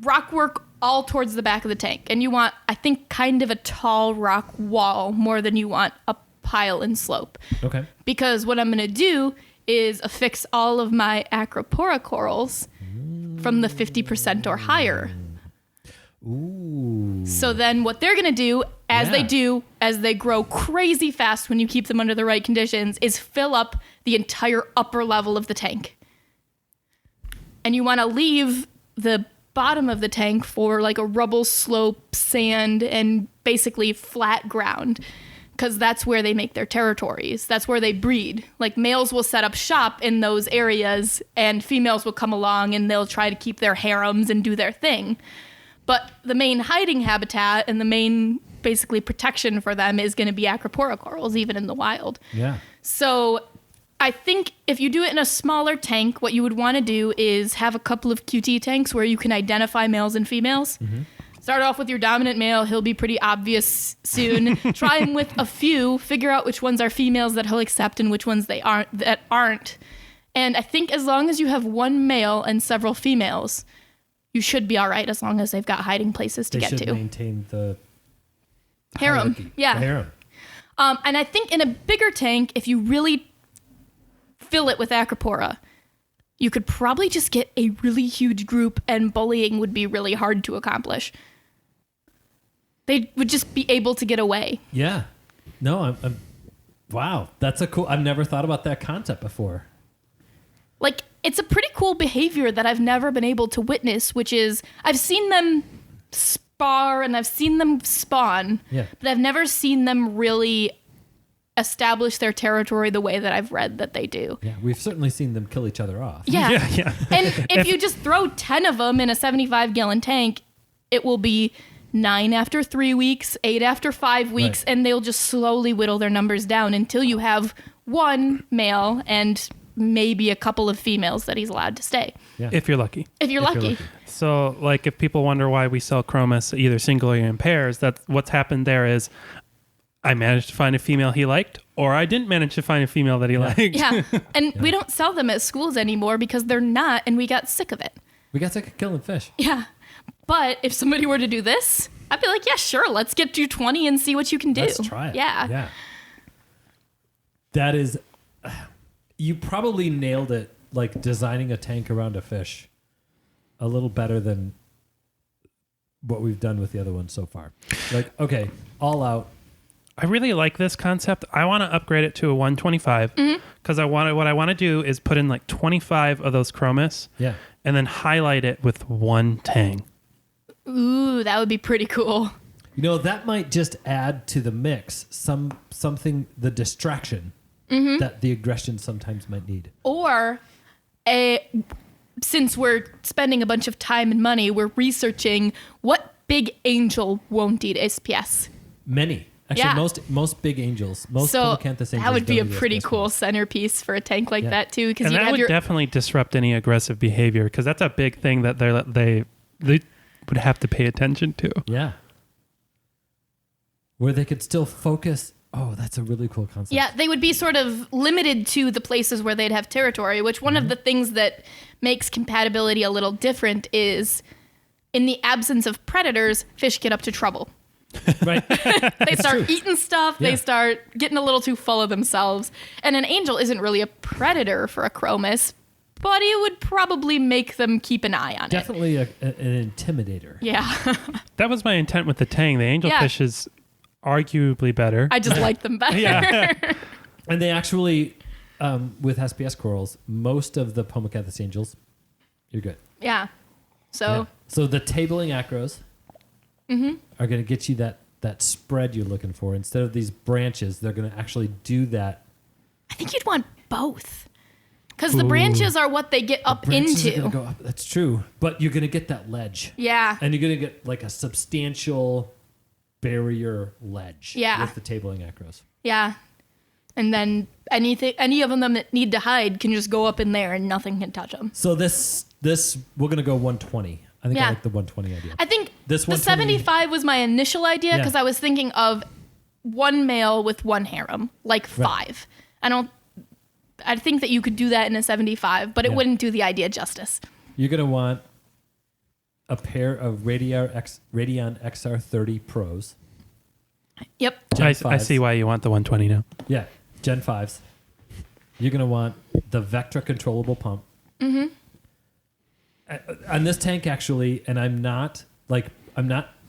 Rock work all towards the back of the tank. And you want, I think, kind of a tall rock wall more than you want a pile and slope. Okay. Because what I'm going to do is affix all of my acropora corals from the 50% or higher. Ooh. So then what they're going to do, as they grow crazy fast when you keep them under the right conditions, is fill up the entire upper level of the tank. And you want to leave the bottom of the tank for like a rubble slope, sand, and basically flat ground. Because that's where they make their territories. That's where they breed. Like males will set up shop in those areas and females will come along and they'll try to keep their harems and do their thing. But the main hiding habitat and the main basically protection for them is going to be acropora corals, even in the wild. Yeah. So I think if you do it in a smaller tank, what you would want to do is have a couple of QT tanks where you can identify males and females. Mm-hmm. Start off with your dominant male. He'll be pretty obvious soon. Try him with a few. Figure out which ones are females that he'll accept and which ones they aren't. And I think as long as you have one male and several females, you should be all right as long as they've got hiding places to They get should to. maintain the Harem. hierarchy. Yeah. The harem. And I think in a bigger tank, if you really fill it with acropora, you could probably just get a really huge group and bullying would be really hard to accomplish. They would just be able to get away. Yeah. No, I'm wow. That's a cool. I've never thought about that concept before. Like, it's a pretty cool behavior that I've never been able to witness, which is I've seen them spar and I've seen them spawn, Yeah. but I've never seen them really establish their territory the way that I've read that they do. Yeah. We've certainly seen them kill each other off. Yeah. Yeah. And if you just throw 10 of them in a 75-gallon tank, it will be 9 after 3 weeks, 8 after 5 weeks, Right. and they'll just slowly whittle their numbers down until you have one male and maybe a couple of females that he's allowed to stay. Yeah. If you're lucky. If you're lucky. So, like, if people wonder why we sell chromis either single or in pairs, that's what's happened there is I managed to find a female he liked, or I didn't manage to find a female that he liked. Yeah. And we don't sell them at schools anymore because they're not, and we got sick of it. We got sick of killing fish. Yeah. But if somebody were to do this, I'd be like, yeah, sure, let's get you 20 and see what you can do. Let's try it. Yeah. Yeah. That is, you probably nailed it, like designing a tank around a fish a little better than what we've done with the other ones so far. Like, okay, all out. I really like this concept. I want to upgrade it to a 125 because what I want to do is put in like 25 of those chromis Yeah. and then highlight it with one tang. Ooh, that would be pretty cool. You know, that might just add to the mix something, the distraction that the aggression sometimes might need. Or since we're spending a bunch of time and money, we're researching what big angel won't eat SPS. Many. Actually, Yeah. most big angels, most So Pomacanthus angels. that would be a don't eat pretty SPS. cool centerpiece for a tank like Yeah. that too, because And you that have would your definitely disrupt any aggressive behavior because that's a big thing that they would have to pay attention to. Yeah. Where they could still focus. Oh, that's a really cool concept. Yeah, they would be sort of limited to the places where they'd have territory, which one of the things that makes compatibility a little different is in the absence of predators, fish get up to trouble. Right. They start eating stuff, Yeah. they start getting a little too full of themselves. And an angel isn't really a predator for a chromis, but it would probably make them keep an eye on it. Definitely an intimidator. Yeah. That was my intent with the tang. The angelfish is arguably better. I just like them better. Yeah. And they actually, with SPS corals, most of the Pomacanthus angels, you're good. Yeah. So, Yeah. So the tabling acros are going to get you that spread you're looking for. Instead of these branches, they're going to actually do that. I think you'd want both. Because the branches are what they get up Branches are into. gonna go up. That's true. But you're going to get that ledge. Yeah. And you're going to get like a substantial barrier ledge Yeah. with the tabling acros. Yeah. And then any of them that need to hide can just go up in there and nothing can touch them. So this we're going to go 120. I think I Yeah. like the 120 idea. I think This the 120 75 was my initial idea Yeah. because I was thinking of one male with one harem, like Right. 5. I think that you could do that in a 75, but it Yeah. wouldn't do the idea justice. You're going to want a pair of Radion XR30 Pros. Yep. Gen I 5s. see why you want the 120 now. Yeah, Gen 5s. You're going to want the Vectra controllable pump. Mm-hmm. On this tank, actually, and I'm not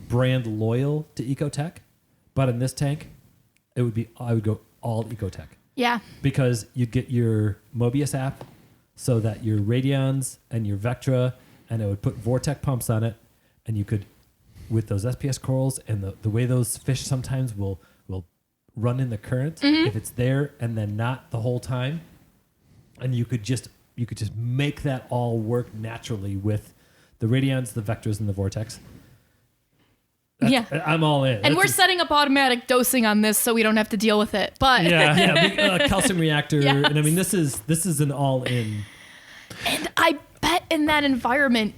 brand loyal to Ecotech, but in this tank, I would go all Ecotech. Yeah. Because you get your Mobius app so that your Radions and your Vectra, and it would put Vortec pumps on it, and you could, with those SPS corals and the way those fish sometimes will run in the current, if it's there and then not the whole time, and you could just make that all work naturally with the Radions, the Vectras, and the Vortex. Yeah. I'm all in. And we're setting up automatic dosing on this so we don't have to deal with it. But Calcium reactor, Yes. and I mean this is an all in. and I bet in that environment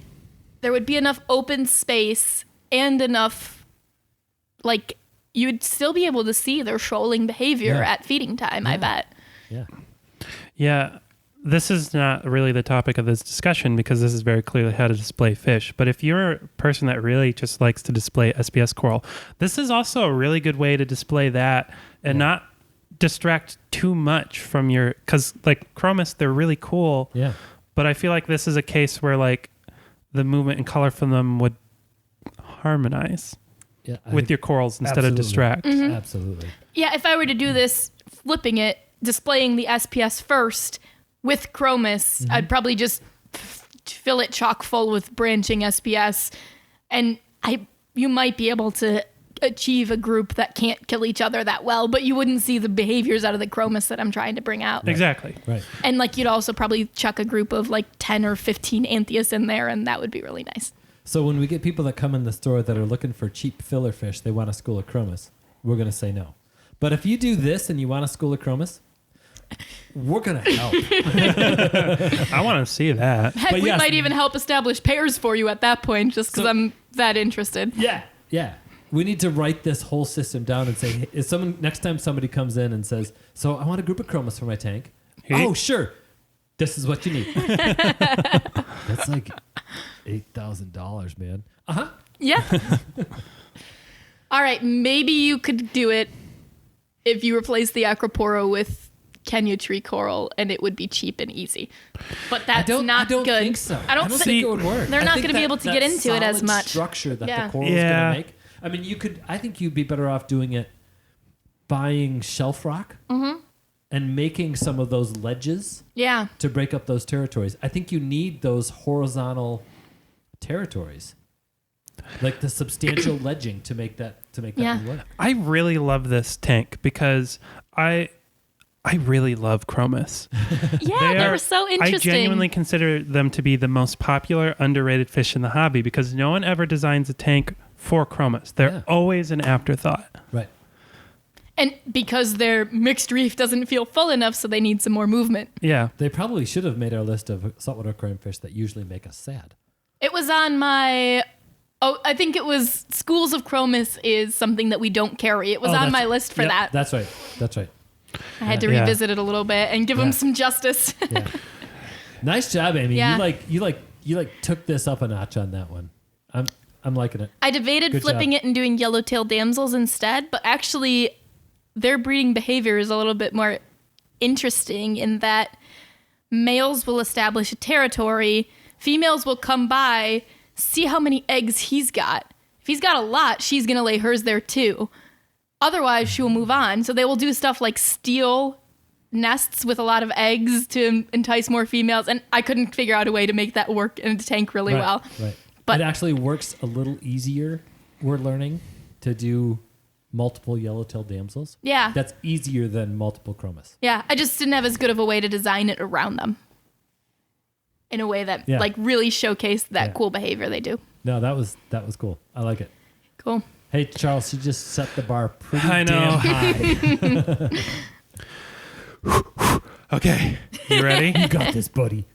there would be enough open space and enough, like, you'd still be able to see their shoaling behavior Yeah. at feeding time, I bet. Yeah. Yeah, this is not really the topic of this discussion because this is very clearly how to display fish. But if you're a person that really just likes to display SPS coral, this is also a really good way to display that and not distract too much from your, because like chromis, they're really cool. Yeah. But I feel like this is a case where like the movement and color from them would harmonize Yeah. with your corals instead of distract. Absolutely. Yeah, if I were to do this, flipping it, displaying the SPS first with chromis, I'd probably just fill it chock full with branching SPS, and you might be able to achieve a group that can't kill each other that well, but you wouldn't see the behaviors out of the chromis that I'm trying to bring out. Exactly. Right. And like you'd also probably chuck a group of like 10 or 15 Anthias in there, and that would be really nice. So when we get people that come in the store that are looking for cheap filler fish, they want a school of chromis, we're going to say no. But if you do this and you want a school of chromis, we're going to help. I want to see that. Heck, But we yes. might even help establish pairs for you at that point, just because I'm that interested. Yeah. We need to write this whole system down and say, next time somebody comes in and says, so I want a group of chromas for my tank. Oh, sure. This is what you need. That's like $8,000, man. Uh-huh. Yeah. All right. Maybe you could do it if you replace the Acropora with Kenya tree coral, and it would be cheap and easy. But that's not good. I don't think so. I don't think it would work. They're not going to be able to get into it as much. Structure that the coral's going to make. I mean, I think you'd be better off doing it, buying shelf rock and making some of those ledges to break up those territories. I think you need those horizontal territories, like the substantial ledging to make that work. I really love this tank because I really love chromis. They were so interesting. I genuinely consider them to be the most popular, underrated fish in the hobby because no one ever designs a tank for chromis. They're always an afterthought. Right. And because their mixed reef doesn't feel full enough, so they need some more movement. Yeah. They probably should have made our list of saltwater aquarium fish that usually make us sad. It was on my... Oh, I think it was schools of chromis is something that we don't carry. It was on my list for that. That's right. I had to revisit it a a little bit and give them some justice. Nice job, Amy. Yeah. You took this up a notch on that one. I'm liking it. I debated flipping it and doing yellowtail damsels instead, but actually their breeding behavior is a little bit more interesting in that males will establish a territory, females will come by, see how many eggs he's got. If he's got a lot, she's going to lay hers there too. Otherwise, she will move on. So they will do stuff like steal nests with a lot of eggs to entice more females. And I couldn't figure out a way to make that work in a tank really well. Right. But it actually works a little easier, we're learning, to do multiple yellowtail damsels. Yeah. That's easier than multiple chromis. Yeah. I just didn't have as good of a way to design it around them in a way that really showcased that cool behavior they do. No, that was cool. I like it. Cool. Hey, Charles, you just set the bar pretty know. damn high. Okay. You ready? You got this, buddy.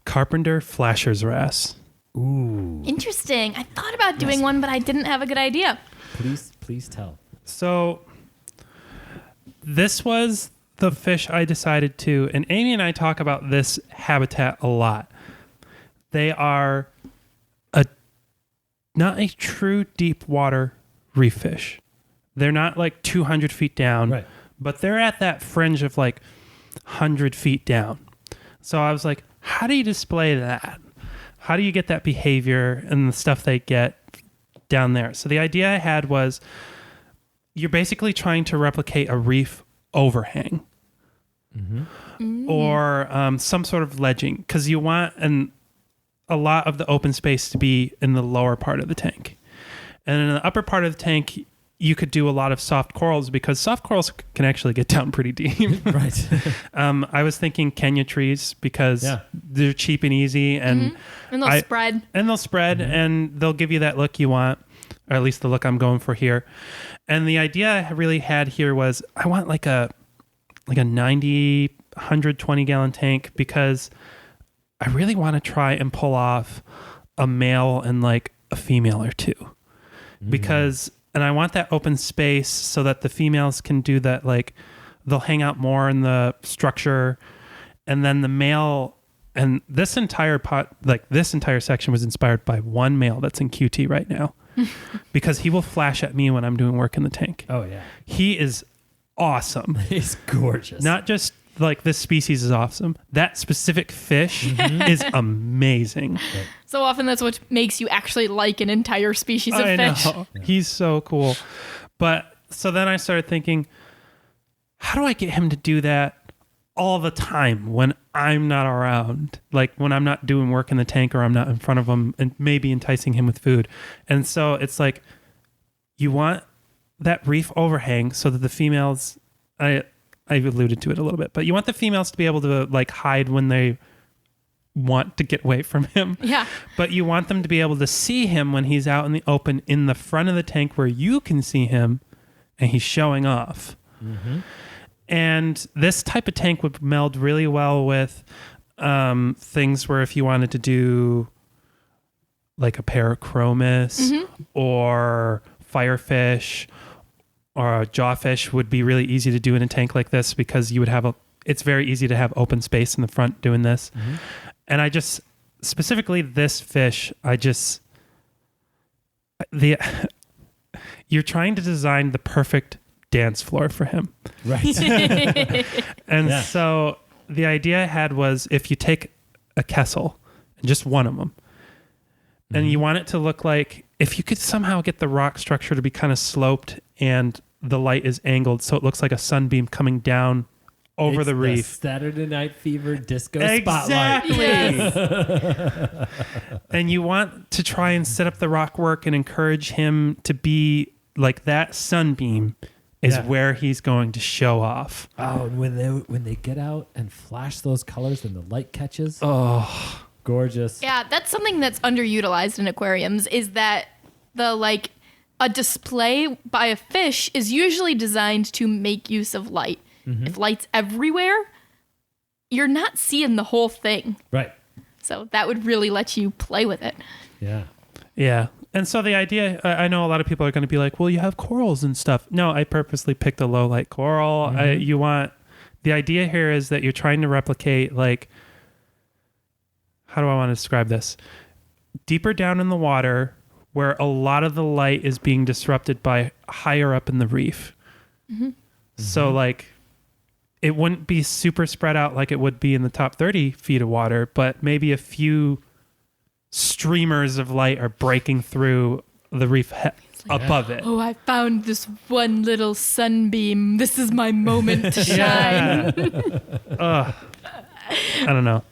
Carpenter Flasher's Wrasse. Ooh. Interesting. I thought about doing one, but I didn't have a good idea. Please tell. So this was the fish I decided to, and Amy and I talk about this habitat a lot. They are not a true deep water reef fish. They're not like 200 feet down, but they're at that fringe of like 100 feet down. So I was like, how do you display that? How do you get that behavior and the stuff they get down there? So the idea I had was you're basically trying to replicate a reef overhang or some sort of ledging because you want a lot of the open space to be in the lower part of the tank. And in the upper part of the tank, you could do a lot of soft corals because soft corals can actually get down pretty deep. Right. I was thinking Kenya trees because they're cheap and easy and they'll spread. And they'll spread and they'll give you that look you want, or at least the look I'm going for here. And the idea I really had here was I want like a 90, 120 gallon tank because I really want to try and pull off a male and like a female or two because, and I want that open space so that the females can do that. Like they'll hang out more in the structure and then the male, and this entire section was inspired by one male that's in QT right now because he will flash at me when I'm doing work in the tank. Oh yeah. He is awesome. He's gorgeous. Not just like this species is awesome. That specific fish is amazing. Right. So often that's what makes you actually like an entire species of fish. Know. He's so cool. But so then I started thinking, how do I get him to do that all the time when I'm not around? Like when I'm not doing work in the tank or I'm not in front of him and maybe enticing him with food. And so it's like, you want that reef overhang so that the females, I've alluded to it a little bit, but you want the females to be able to like hide when they want to get away from him. Yeah. But you want them to be able to see him when he's out in the open in the front of the tank where you can see him and he's showing off. And this type of tank would meld really well with things where if you wanted to do like a parachromis or firefish or a jawfish would be really easy to do in a tank like this because you would have it's very easy to have open space in the front doing this. Mm-hmm. And I just, specifically this fish, you're trying to design the perfect dance floor for him. Right. And so the idea I had was if you take a Kessel, and just one of them, and you want it to look like, if you could somehow get the rock structure to be kind of sloped and the light is angled so it looks like a sunbeam coming down over the reef. Saturday Night Fever disco exactly. spotlight. Yes. And you want to try and set up the rock work and encourage him to be like that sunbeam is where he's going to show off. Oh, and when they get out and flash those colors and the light catches. Oh, gorgeous. Yeah, that's something that's underutilized in aquariums is that a display by a fish is usually designed to make use of light. Mm-hmm. If light's everywhere, you're not seeing the whole thing. Right. So that would really let you play with it. Yeah. Yeah. And so the idea, I know a lot of people are going to be like, well, you have corals and stuff. No, I purposely picked a low light coral. Mm-hmm. The idea here is that you're trying to replicate, like, how do I want to describe this? Deeper down in the water where a lot of the light is being disrupted by higher up in the reef. Mm-hmm. So like, it wouldn't be super spread out like it would be in the top 30 feet of water, but maybe a few streamers of light are breaking through the reef above it. Oh, I found this one little sunbeam. This is my moment to shine. I don't know.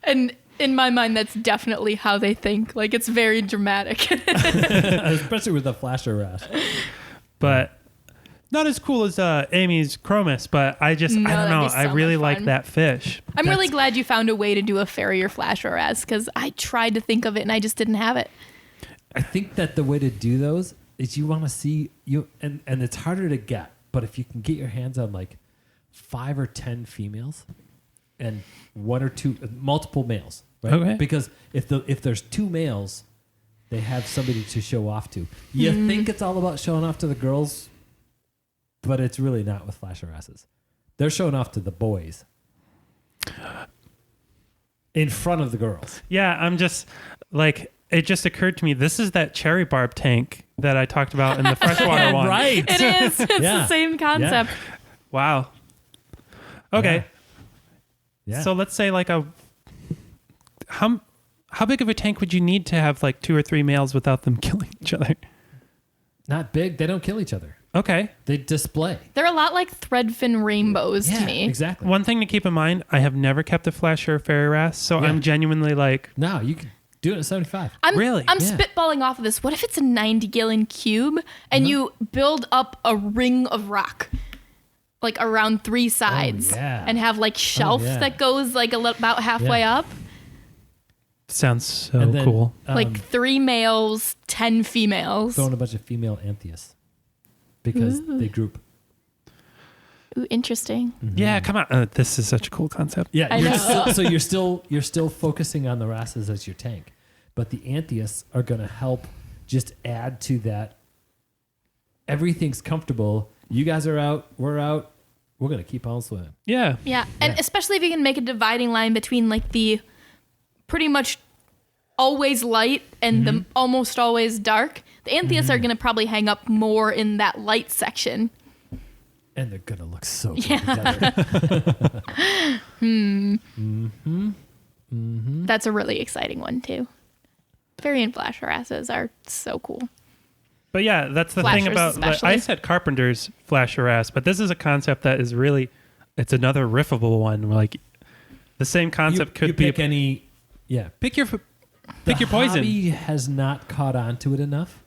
And in my mind, that's definitely how they think. Like, it's very dramatic. Especially with the flasher wrasse. But not as cool as Amy's chromis, but I don't know. I really like that fish. I'm really glad you found a way to do a Farrier flash wrasse because I tried to think of it and I just didn't have it. I think that the way to do those is you want to see and it's harder to get, but if you can get your hands on like 5 or 10 females and 1 or 2 multiple males, right? Okay. Because if there's 2 males, they have somebody to show off to. You think it's all about showing off to the girls, but it's really not with flasher wrasses. They're showing off to the boys in front of the girls. Yeah, I'm just like, it just occurred to me, this is that cherry barb tank that I talked about in the freshwater one. Right. It is. It's the same concept. Yeah. Wow. Okay. Yeah. So let's say like how big of a tank would you need to have like 2 or 3 males without them killing each other? Not big. They don't kill each other. Okay. They display. They're a lot like threadfin rainbows to me. Exactly. One thing to keep in mind, I have never kept a flasher fairy wrasse, so I'm genuinely like... No, you can do it at 75. I'm Really? spitballing off of this. What if it's a 90-gallon cube and you build up a ring of rock, like around 3 sides, and have like shelf that goes like about halfway up? Sounds so cool. Like 3 males, 10 females. Throwing a bunch of female anthias because they group. Ooh, interesting. Mm-hmm. Yeah, come on. This is such a cool concept. Yeah, I know. so you're still focusing on the wrasses as your tank, but the anthias are going to help just add to that. Everything's comfortable. You guys are out. We're out. We're going to keep on swimming. Yeah. Yeah, and especially if you can make a dividing line between like the pretty much always light and the almost always dark. The anthias are going to probably hang up more in that light section. And they're going to look so good together. That's a really exciting one too. Variant flash wrasses are so cool. But yeah, that's the Flashers thing about... especially. I said Carpenter's flasher wrasse, but this is a concept that is really... It's another riffable one. Like, the same concept could be... Pick any... Yeah. Pick your poison. The hobby has not caught on to it enough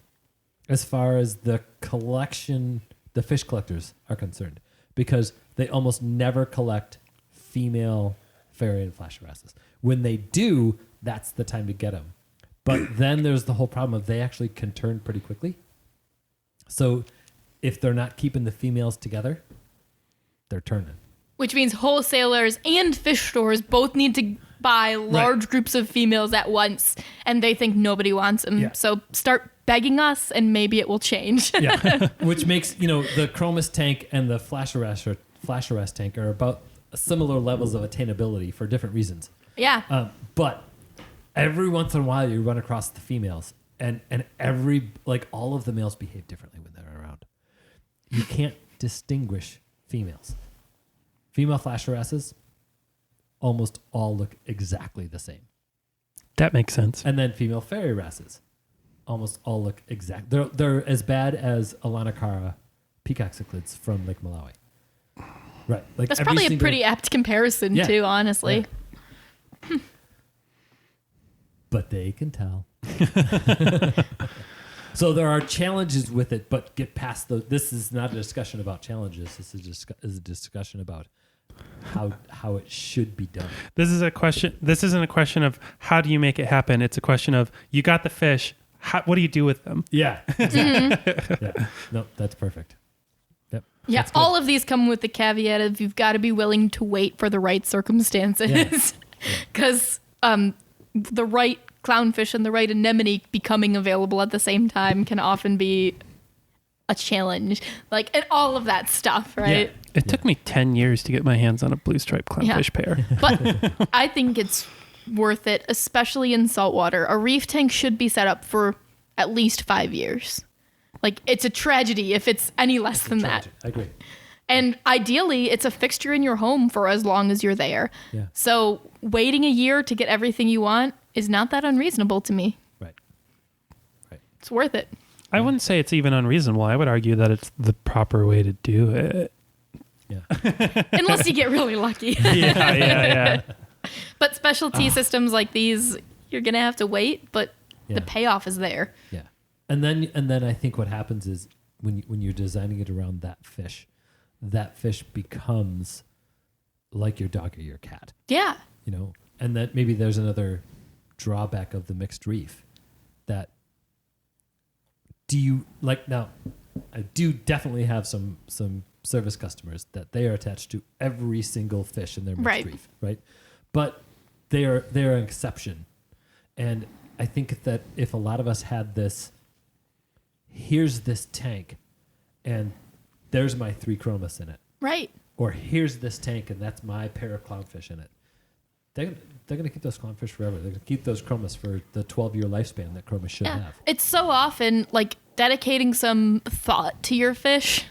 as far as the collection, the fish collectors are concerned, because they almost never collect female fairy and flash wrasses. When they do, that's the time to get them. But then there's the whole problem of they actually can turn pretty quickly. So if they're not keeping the females together, they're turning. Which means wholesalers and fish stores both need to buy large groups of females at once, and they think nobody wants them. Yeah. So start begging us, and maybe it will change. Yeah, which makes the Chromis tank and the flash arrest tank are about similar levels of attainability for different reasons. Yeah. But every once in a while, you run across the females, and all of the males behave differently when they're around. You can't distinguish females. Female flash arrests almost all look exactly the same. That makes sense. And then female fairy wrasses almost all look exact. They're as bad as Alanakara peacock cichlids from Lake Malawi. Right. Like That's probably a pretty apt comparison too, honestly. Yeah. But they can tell. So there are challenges with it, but get past those. This is not a discussion about challenges. This is a discussion about how it should be done. This is a question. This isn't a question of how do you make it happen. It's a question of you got the fish. What do you do with them? Yeah. Exactly. Yeah. No, that's perfect. Yep. Yeah. All of these come with the caveat of you've got to be willing to wait for the right circumstances, because the right clownfish and the right anemone becoming available at the same time can often be a challenge, and all of that stuff, right? Yeah. It took me 10 years to get my hands on a blue stripe clownfish pair. But I think it's worth it, especially in saltwater. A reef tank should be set up for at least 5 years. It's a tragedy if it's any less than that. I agree. And ideally, it's a fixture in your home for as long as you're there. Yeah. So waiting a year to get everything you want is not that unreasonable to me. Right. It's worth it. I wouldn't say it's even unreasonable. I would argue that it's the proper way to do it. Yeah. Unless you get really lucky. Yeah. But specialty systems like these, you're going to have to wait, but the payoff is there. Yeah. And then I think what happens is when you're designing it around that fish becomes like your dog or your cat. Yeah. And that maybe there's another drawback of the mixed reef that now I do definitely have some service customers that they are attached to every single fish in their mixed reef, right? But they're an exception. And I think that if a lot of us had this, here's this tank and there's my 3 chromis in it. Right. Or here's this tank and that's my pair of clownfish in it. They're going to keep those clownfish forever. They're going to keep those chromis for the 12-year lifespan that chromis should have. It's so often dedicating some thought to your fish,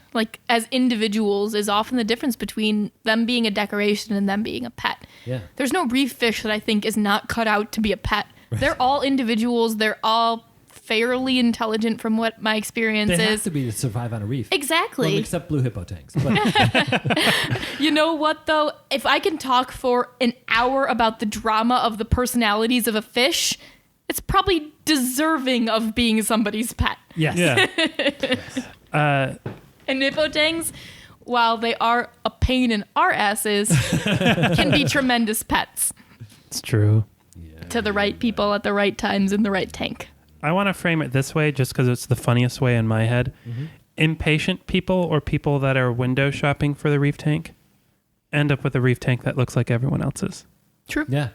as individuals, is often the difference between them being a decoration and them being a pet. Yeah. There's no reef fish that I think is not cut out to be a pet. Right. They're all individuals. They're all fairly intelligent from what my experience is. They have to be to survive on a reef. Exactly. Well, except blue hippo tanks. But. You know what, though? If I can talk for an hour about the drama of the personalities of a fish, it's probably deserving of being somebody's pet. Yes. Yeah. Yes. And hippotangs, while they are a pain in our asses, can be tremendous pets. It's true. To the right people at the right times in the right tank. I want to frame it this way just because it's the funniest way in my head. Mm-hmm. Impatient people or people that are window shopping for the reef tank end up with a reef tank that looks like everyone else's. True. Yeah.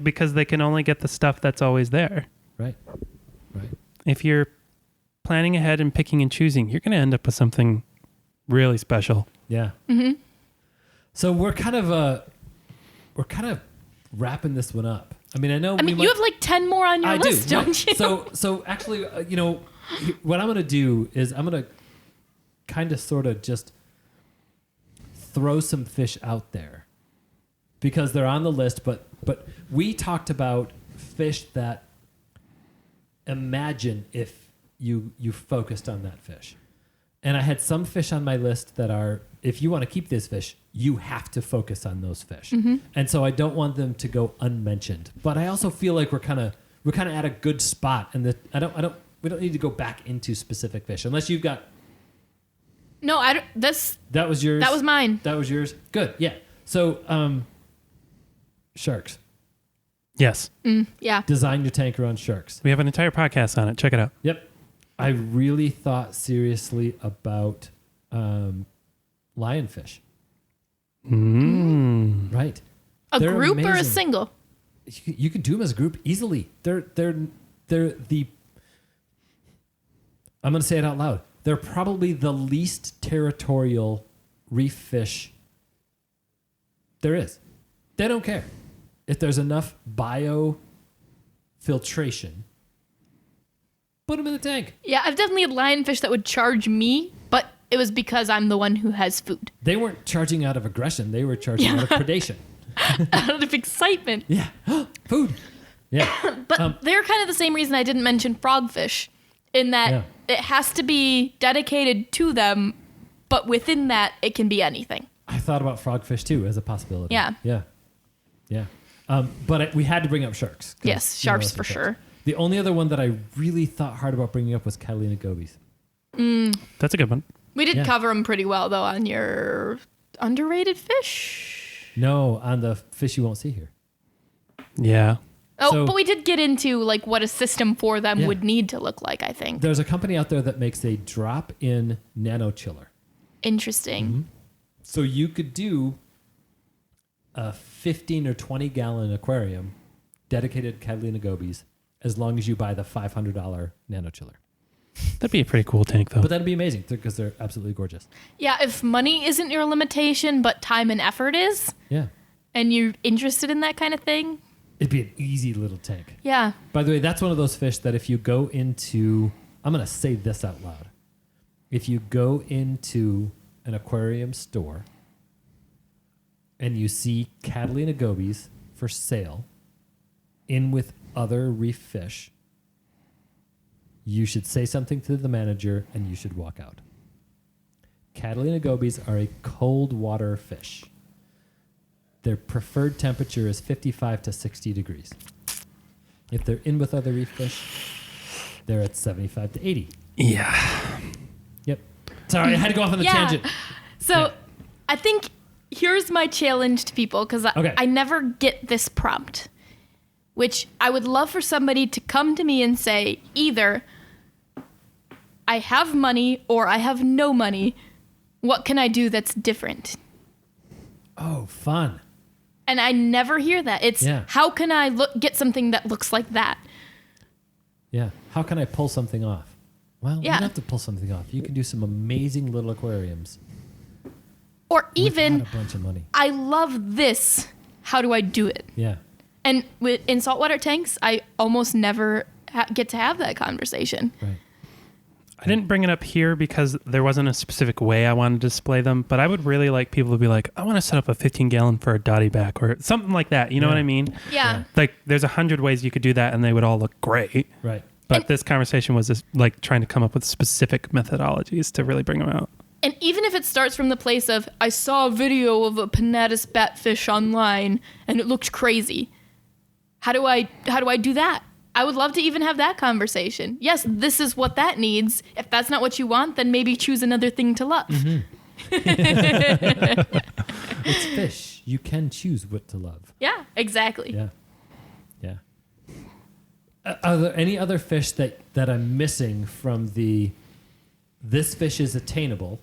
Because they can only get the stuff that's always there. Right. If you're planning ahead and picking and choosing, you're going to end up with something really special. Yeah. Mm-hmm. So we're kind of wrapping this one up. I mean, you have 10 more on your list, don't you? So actually, what I'm going to do is I'm going to kind of sort of just throw some fish out there because they're on the list, but we talked about fish that imagine if you focused on that fish. And I had some fish on my list that are, if you want to keep this fish, you have to focus on those fish. Mm-hmm. And so I don't want them to go unmentioned. But I also feel like we're kind of at a good spot, and we don't need to go back into specific fish unless you've got. No, I don't. That was yours. That was mine. That was yours. Good. Yeah. So, sharks. Yes. Yeah. Design your tank around sharks. We have an entire podcast on it. Check it out. Yep. I really thought seriously about lionfish. Right. They're group amazing. or a single? You can do them as a group easily. They're the I'm going to say it out loud. They're probably the least territorial reef fish there is. They don't care. If there's enough biofiltration, put them in the tank. Yeah, I've definitely had lionfish that would charge me, but it was because I'm the one who has food. They weren't charging out of aggression. They were charging out of predation. Out of excitement. Yeah. Food. Yeah. But they're kind of the same reason I didn't mention frogfish, in that it has to be dedicated to them, but within that, it can be anything. I thought about frogfish too as a possibility. Yeah. Yeah. Yeah. But we had to bring up sharks. Yes, sharks for sure. The only other one that I really thought hard about bringing up was Catalina gobies. That's a good one. We did cover them pretty well, though, on your underrated fish. No, on the fish you won't see here. Yeah. Oh, So- but we did get into like what a system for them would need to look like, I think. There's a company out there that makes a drop-in nano chiller. Interesting. Mm-hmm. So you could do a 15 or 20 gallon aquarium dedicated to Catalina gobies as long as you buy the $500 nano chiller. That'd be a pretty cool tank, though. But that'd be amazing because they're absolutely gorgeous. Yeah, if money isn't your limitation, but time and effort is, Yeah. and you're interested in that kind of thing, It'd be an easy little tank. yeah. By the way, that's one of those fish that if you go into, I'm going to say this out loud. If you go into an aquarium store and you see Catalina gobies for sale in with other reef fish, you should say something to the manager and you should walk out. Catalina gobies are a cold water fish. Their preferred temperature is 55 to 60 degrees. If they're in with other reef fish, they're at 75 to 80. Yeah. Yep. Sorry, I had to go off on a tangent. So I think here's my challenge to people, because I never get this prompt, which I would love for somebody to come to me and say, either I have money or I have no money. What can I do that's different? Oh, fun. And I never hear that. It's how can I get something that looks like that? Yeah. How can I pull something off? Well, you don't have to pull something off. You can do some amazing little aquariums. Or even, without a bunch of money. I love this. How do I do it? Yeah. And in saltwater tanks, I almost never get to have that conversation. Right. I didn't bring it up here because there wasn't a specific way I wanted to display them, but I would really like people to be like, I want to set up a 15 gallon for a dotty back or something like that. You know what I mean? Yeah. Like there's 100 ways you could do that and they would all look great. Right. But this conversation was just like trying to come up with specific methodologies to really bring them out. And even if it starts from the place of, I saw a video of a Pinatus batfish online and it looked crazy. How do I do that? I would love to even have that conversation. Yes, this is what that needs. If that's not what you want, then maybe choose another thing to love. Mm-hmm. It's fish. You can choose what to love. Yeah, exactly. Yeah. Yeah. Are there any other fish that I'm missing from this fish is attainable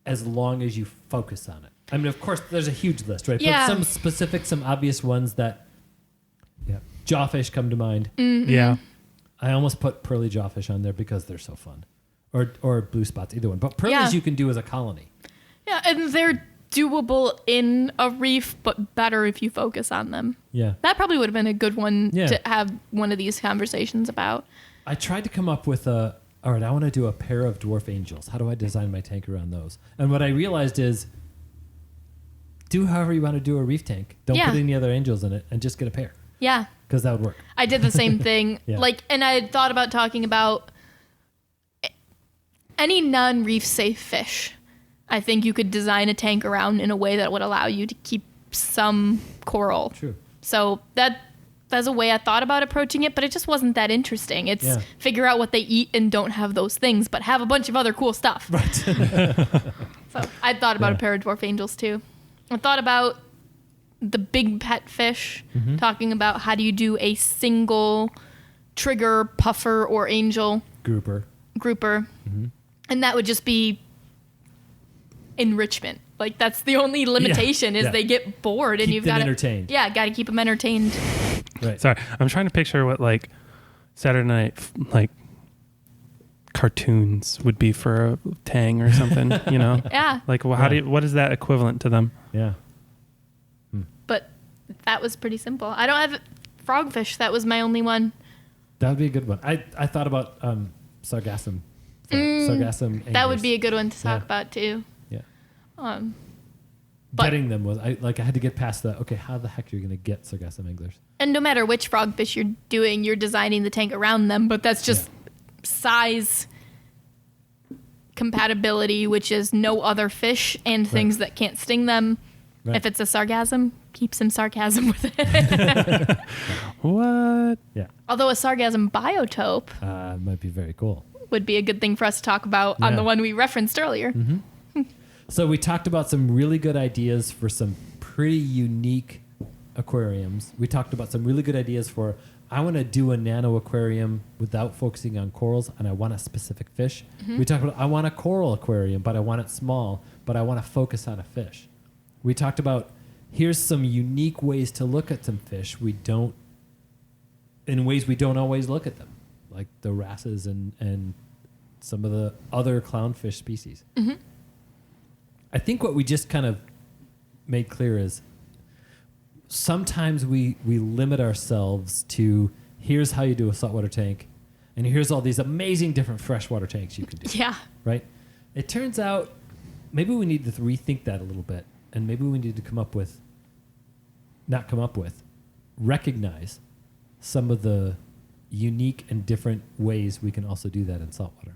as long as you focus on it? I mean, of course, there's a huge list, right? Yeah. But some specific, some obvious ones that, jawfish come to mind. Mm-hmm. Yeah. I almost put pearly jawfish on there because they're so fun. Or blue spots, either one. But pearlies you can do as a colony. Yeah, and they're doable in a reef, but better if you focus on them. Yeah. That probably would have been a good one to have one of these conversations about. I tried to come up with all right, I want to do a pair of dwarf angels. How do I design my tank around those? And what I realized is, do however you want to do a reef tank. Don't put any other angels in it and just get a pair. Yeah. Because that would work. I did the same thing. And I had thought about talking about any non-reef safe fish. I think you could design a tank around in a way that would allow you to keep some coral. True. So that's a way I thought about approaching it, but it just wasn't that interesting. It's figure out what they eat and don't have those things, but have a bunch of other cool stuff. Right. So I thought about a pair of dwarf angels too. I thought about the big pet fish, talking about how do you do a single trigger, puffer, or angel Grouper. And that would just be enrichment. Like that's the only limitation is they get bored and Keep you've them got entertained. got to keep them entertained. Right. Sorry. I'm trying to picture what like Saturday night, like cartoons would be for a tang or something, you know? Yeah. Like, well, what is that equivalent to them? Yeah. But that was pretty simple. I don't have frogfish. That was my only one. That would be a good one. I thought about sargassum. Sargassum That would anglers. be a good one to talk Yeah. about too. Yeah. But- Getting them was I had to get past the okay. How the heck are you going to get sargassum anglers? And no matter which frogfish you're doing, you're designing the tank around them. But that's just size compatibility, which is no other fish and things that can't sting them. Right. If it's a sargassum, keep some sarcasm with it. What? Yeah. Although a sargassum biotope Might be very cool. would be a good thing for us to talk about on Yeah. the one we referenced earlier. So we talked about some really good ideas for some pretty unique aquariums. We talked about some really good ideas for I want to do a nano aquarium without focusing on corals and I want a specific fish. We talked about I want a coral aquarium, but I want it small, but I want to focus on a fish. We talked about here's some unique ways to look at some fish in ways we don't always look at them, like the wrasses and some of the other clownfish species. I think what we just kind of made clear is sometimes we limit ourselves to here's how you do a saltwater tank, and here's all these amazing different freshwater tanks you can do. Yeah. Right? It turns out maybe we need to rethink that a little bit, and maybe we need to recognize some of the unique and different ways we can also do that in saltwater.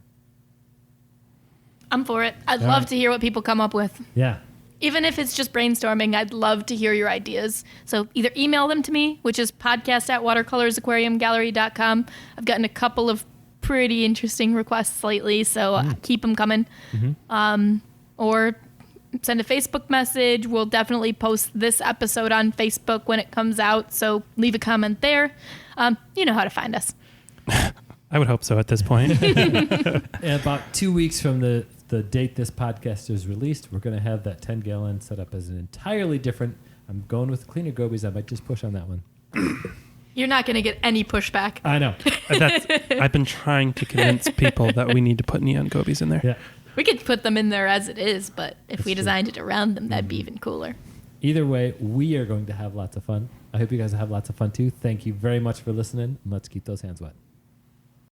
I'm for it. I'd All love right. to hear what people come up with. Yeah. Even if it's just brainstorming, I'd love to hear your ideas. So either email them to me, which is podcast@watercolorsaquariumgallery.com. I've gotten a couple of pretty interesting requests lately, so keep them coming. Or send a Facebook message. We'll definitely post this episode on Facebook when it comes out, so leave a comment there. You know how to find us. I would hope so at this point. And about 2 weeks from the date this podcast is released, we're going to have that 10-gallon set up as an entirely different. I'm going with cleaner gobies. I might just push on that one. You're not going to get any pushback. I know. I've been trying to convince people that we need to put neon gobies in there. Yeah. We could put them in there as it is, but if That's we true. designed it around them, that'd be even cooler. Either way, we are going to have lots of fun. I hope you guys have lots of fun too. Thank you very much for listening, and let's keep those hands wet.